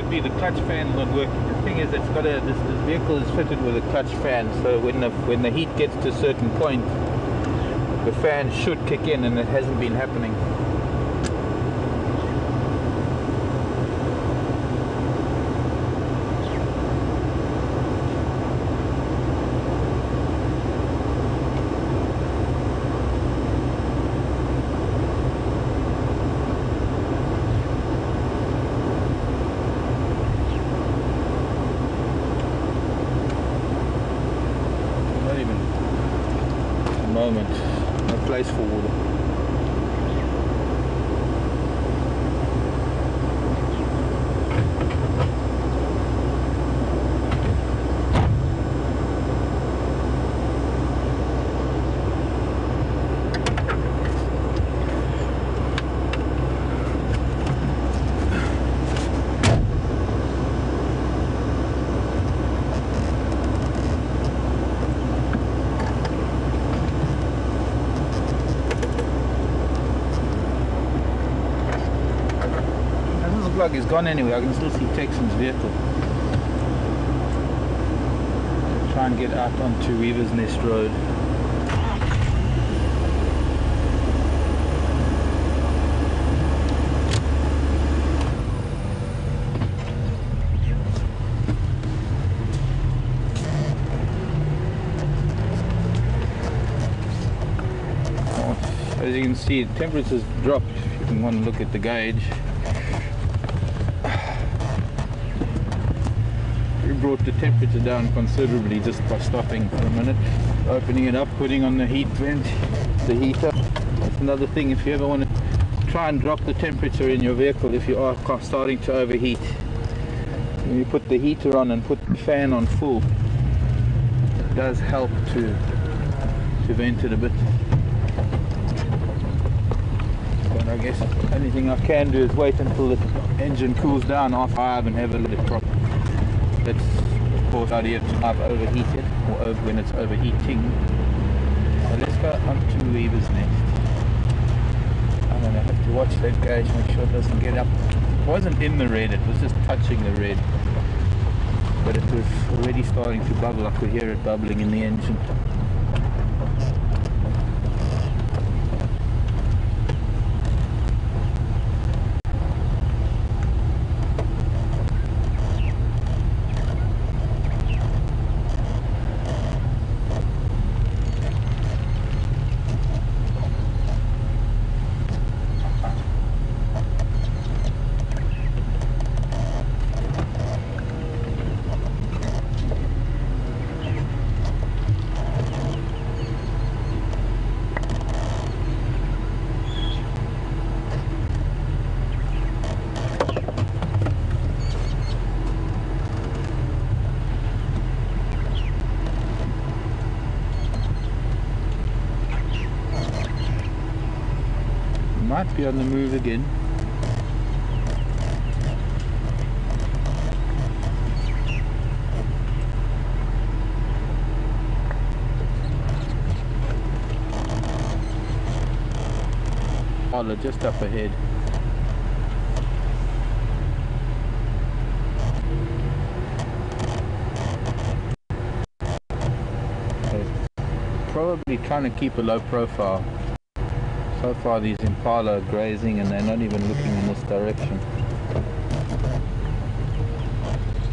The clutch fan not working. The thing is, it's got this vehicle is fitted with a clutch fan, so when the heat gets to a certain point, the fan should kick in, and it hasn't been happening. Moment, no place for water. Plug is gone anyway. I can still see Texan's vehicle. Try and get out onto Weaver's Nest Road. As you can see, the temperature's dropped. If you want to look at the gauge, we brought the temperature down considerably just by stopping for a minute, opening it up, putting on the heat vent, the heater. That's another thing, if you ever want to try and drop the temperature in your vehicle if you are starting to overheat. When you put the heater on and put the fan on full, it does help to vent it a bit. But I guess the only thing I can do is wait until the engine cools down after I haven't ever let it properly. That's of course the idea if I've overheated or when it's overheating. So let's go on to Weaver's Nest. I'm going to have to watch that gauge, make sure it doesn't get up. It wasn't in the red, it was just touching the red. But it was already starting to bubble. I could hear it bubbling in the engine. Might be on the move again. Oh, just up ahead. Probably trying to keep a low profile. So far these Impala are grazing and they're not even looking in this direction.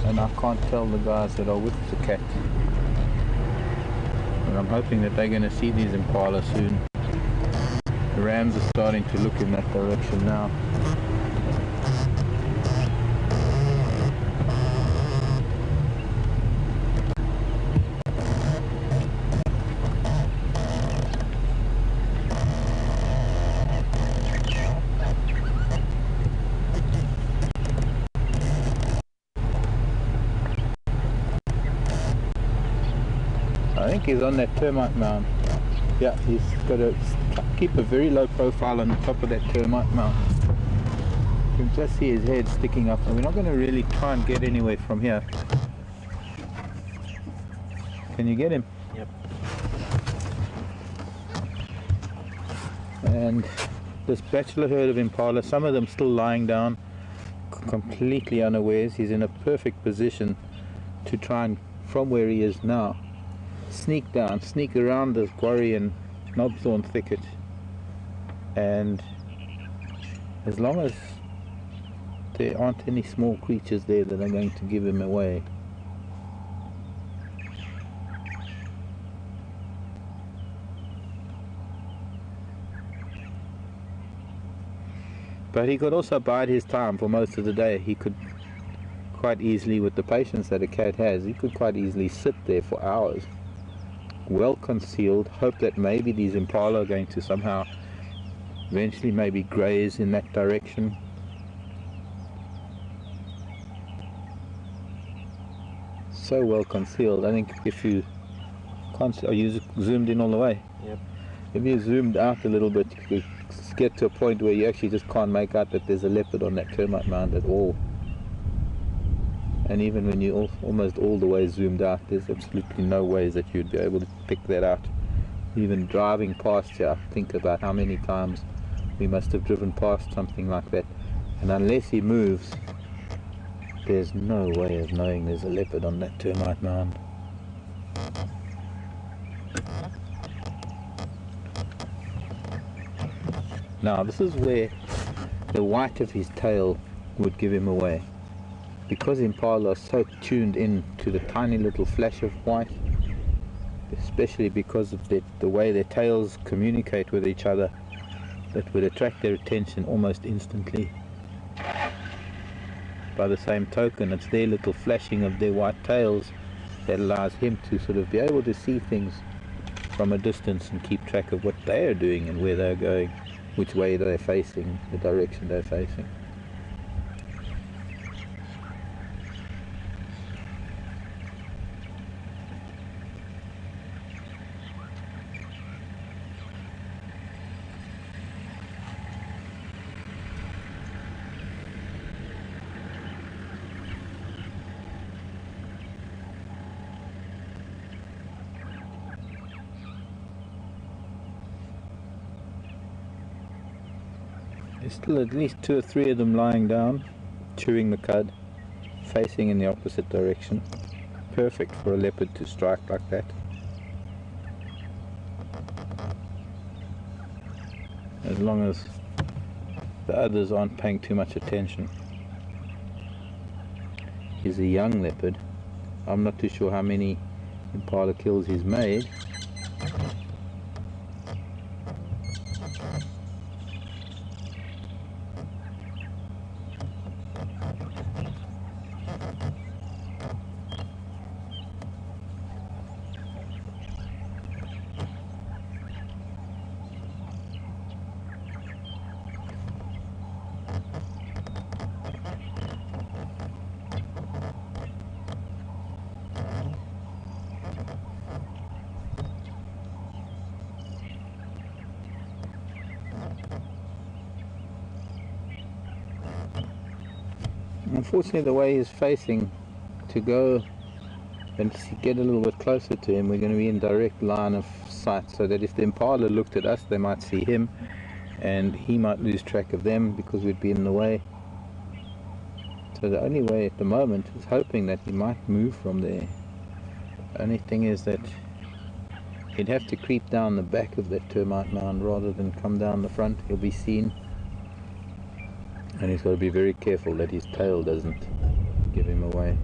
And I can't tell the guys that are with the cat. But I'm hoping that they're going to see these Impala soon. The rams are starting to look in that direction now. I think he's on that termite mound. Yeah, he's got to keep a very low profile on the top of that termite mound. You can just see his head sticking up, and we're not going to really try and get anywhere from here. Can you get him? Yep. And this bachelor herd of Impala, some of them still lying down, completely unawares. He's in a perfect position to try and, from where he is now, sneak down, sneak around this quarry and knobthorn thicket, and as long as there aren't any small creatures there that are going to give him away, but he could also bide his time for most of the day. He could quite easily, with the patience that a cat has, he could quite easily sit there for hours, well concealed, hope that maybe these Impala are going to somehow eventually maybe graze in that direction. So well concealed. I think if you can't, are you zoomed in all the way? Yep. If you zoomed out a little bit, you could get to a point where you actually just can't make out that there's a leopard on that termite mound at all. And even when you almost all the way zoomed out, there's absolutely no ways that you'd be able to pick that out. Even driving past here, think about how many times we must have driven past something like that, and unless he moves, there's no way of knowing there's a leopard on that termite mound. Now this is where the white of his tail would give him away. Because Impala are so tuned in to the tiny little flash of white, especially because of the way their tails communicate with each other, that would attract their attention almost instantly. By the same token, it's their little flashing of their white tails that allows him to sort of be able to see things from a distance and keep track of what they are doing and where they're going, which way they're facing, the direction they're facing. There's still at least 2 or 3 of them lying down, chewing the cud, facing in the opposite direction. Perfect for a leopard to strike like that. As long as the others aren't paying too much attention. He's a young leopard. I'm not too sure how many impala kills he's made. Unfortunately, the way he's facing, to go and get a little bit closer to him, we're going to be in direct line of sight, so that if the impala looked at us, they might see him and he might lose track of them because we'd be in the way. So the only way at the moment is hoping that he might move from there. The only thing is that he'd have to creep down the back of that termite mound rather than come down the front. He'll be seen. And he's got to be very careful that his tail doesn't give him away.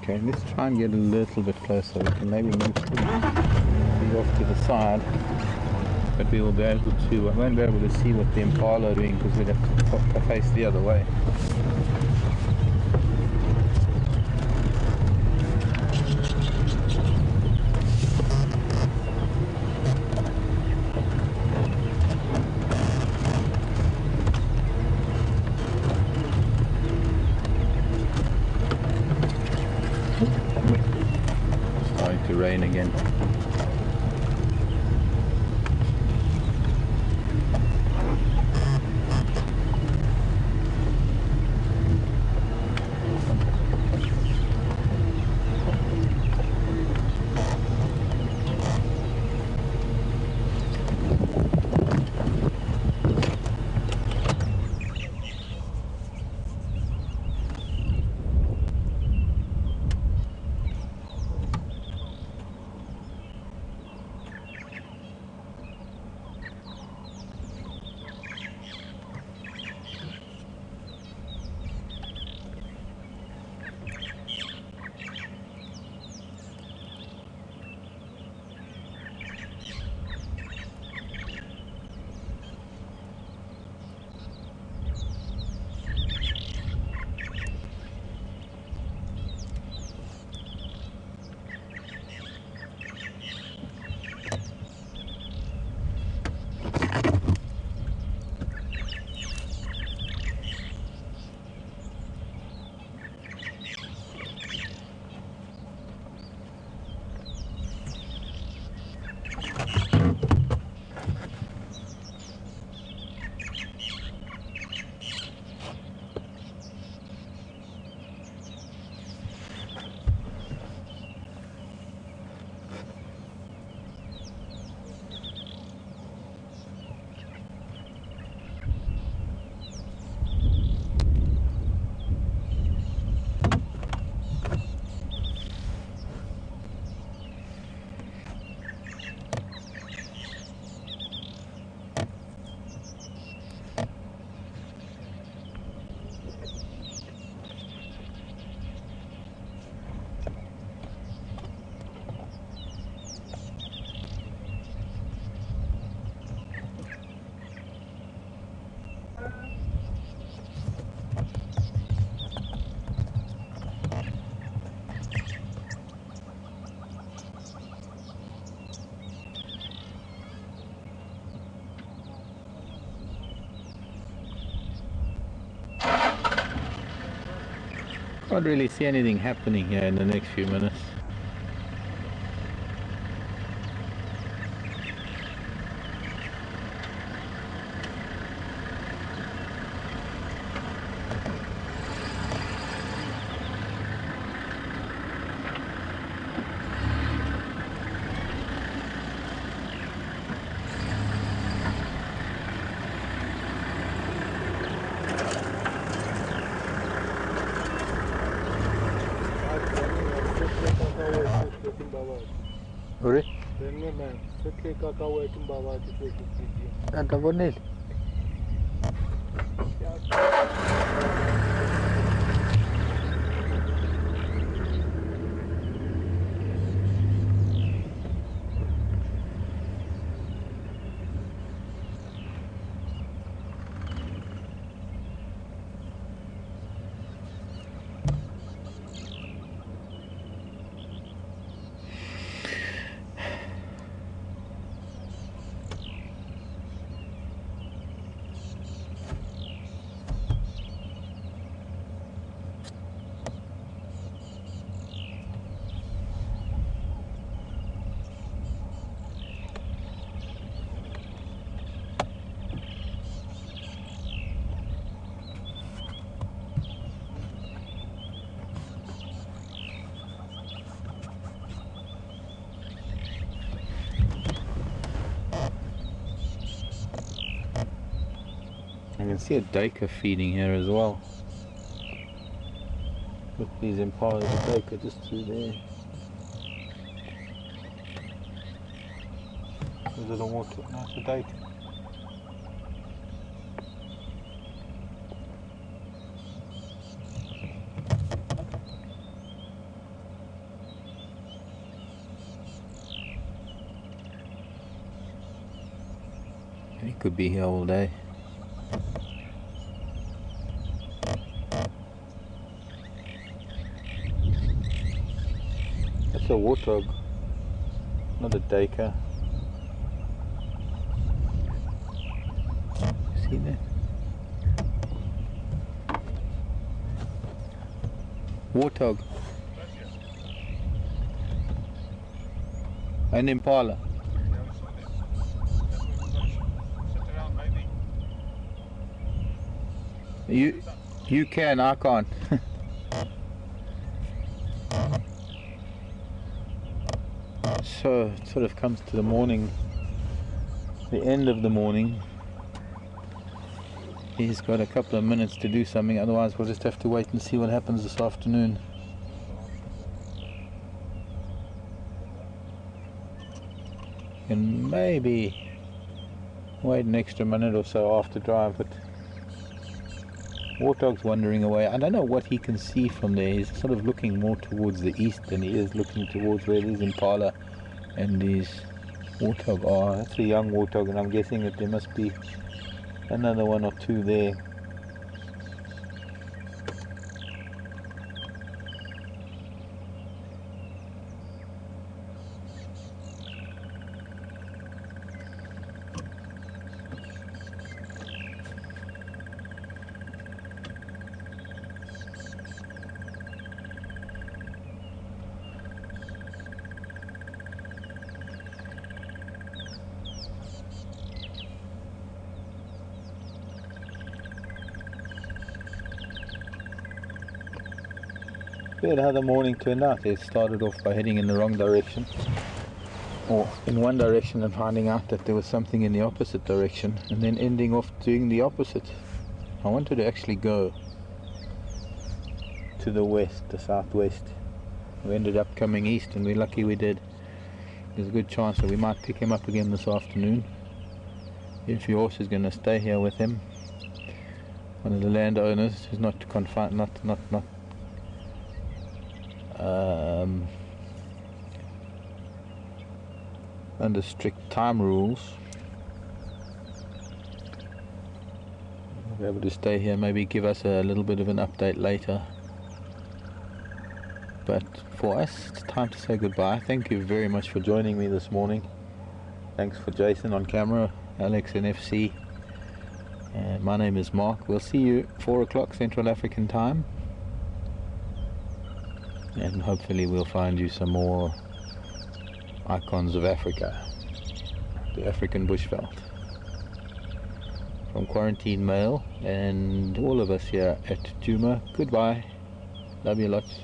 Okay, let's try and get a little bit closer. We can maybe move off to the side, but we will be able to, I won't be able to see what the impala are doing because we'd have to face the other way. Starting to rain again. Can't really see anything happening here in the next few minutes. Sorry? Ada bonel. I can see a duiker feeding here as well. Look, these impalas, a duiker just through there. Is it a water? No, it's a duiker. He could be here all day. That's a warthog, not a duiker. See that? Warthog. An impala. You can, I can't. So it sort of comes to the morning, the end of the morning. He's got a couple of minutes to do something, otherwise we'll just have to wait and see what happens this afternoon. And maybe wait an extra minute or so after drive, but Warthog's wandering away. I don't know what he can see from there. He's sort of looking more towards the east than he is looking towards where these impala and these warthog are. That's a young warthog, and I'm guessing that there must be another one or two there. Weird how the morning turned out. They started off by heading in the wrong direction, or in one direction, and finding out that there was something in the opposite direction, and then ending off doing the opposite. I wanted to actually go to the west, the southwest. We ended up coming east, and we're lucky we did. There's a good chance that we might pick him up again this afternoon, if your horse is going to stay here with him. One of the landowners who's not confined, not under strict time rules. We'll be able to stay here, maybe give us a little bit of an update later. But for us, it's time to say goodbye. Thank you very much for joining me this morning. Thanks for Jason on camera, Alex and FC. My name is Mark. We'll see you 4 o'clock Central African time. and hopefully we'll find you some more icons of Africa, the African bushveld. From Quarantine Mail and all of us here at Djuma, goodbye, love you lots.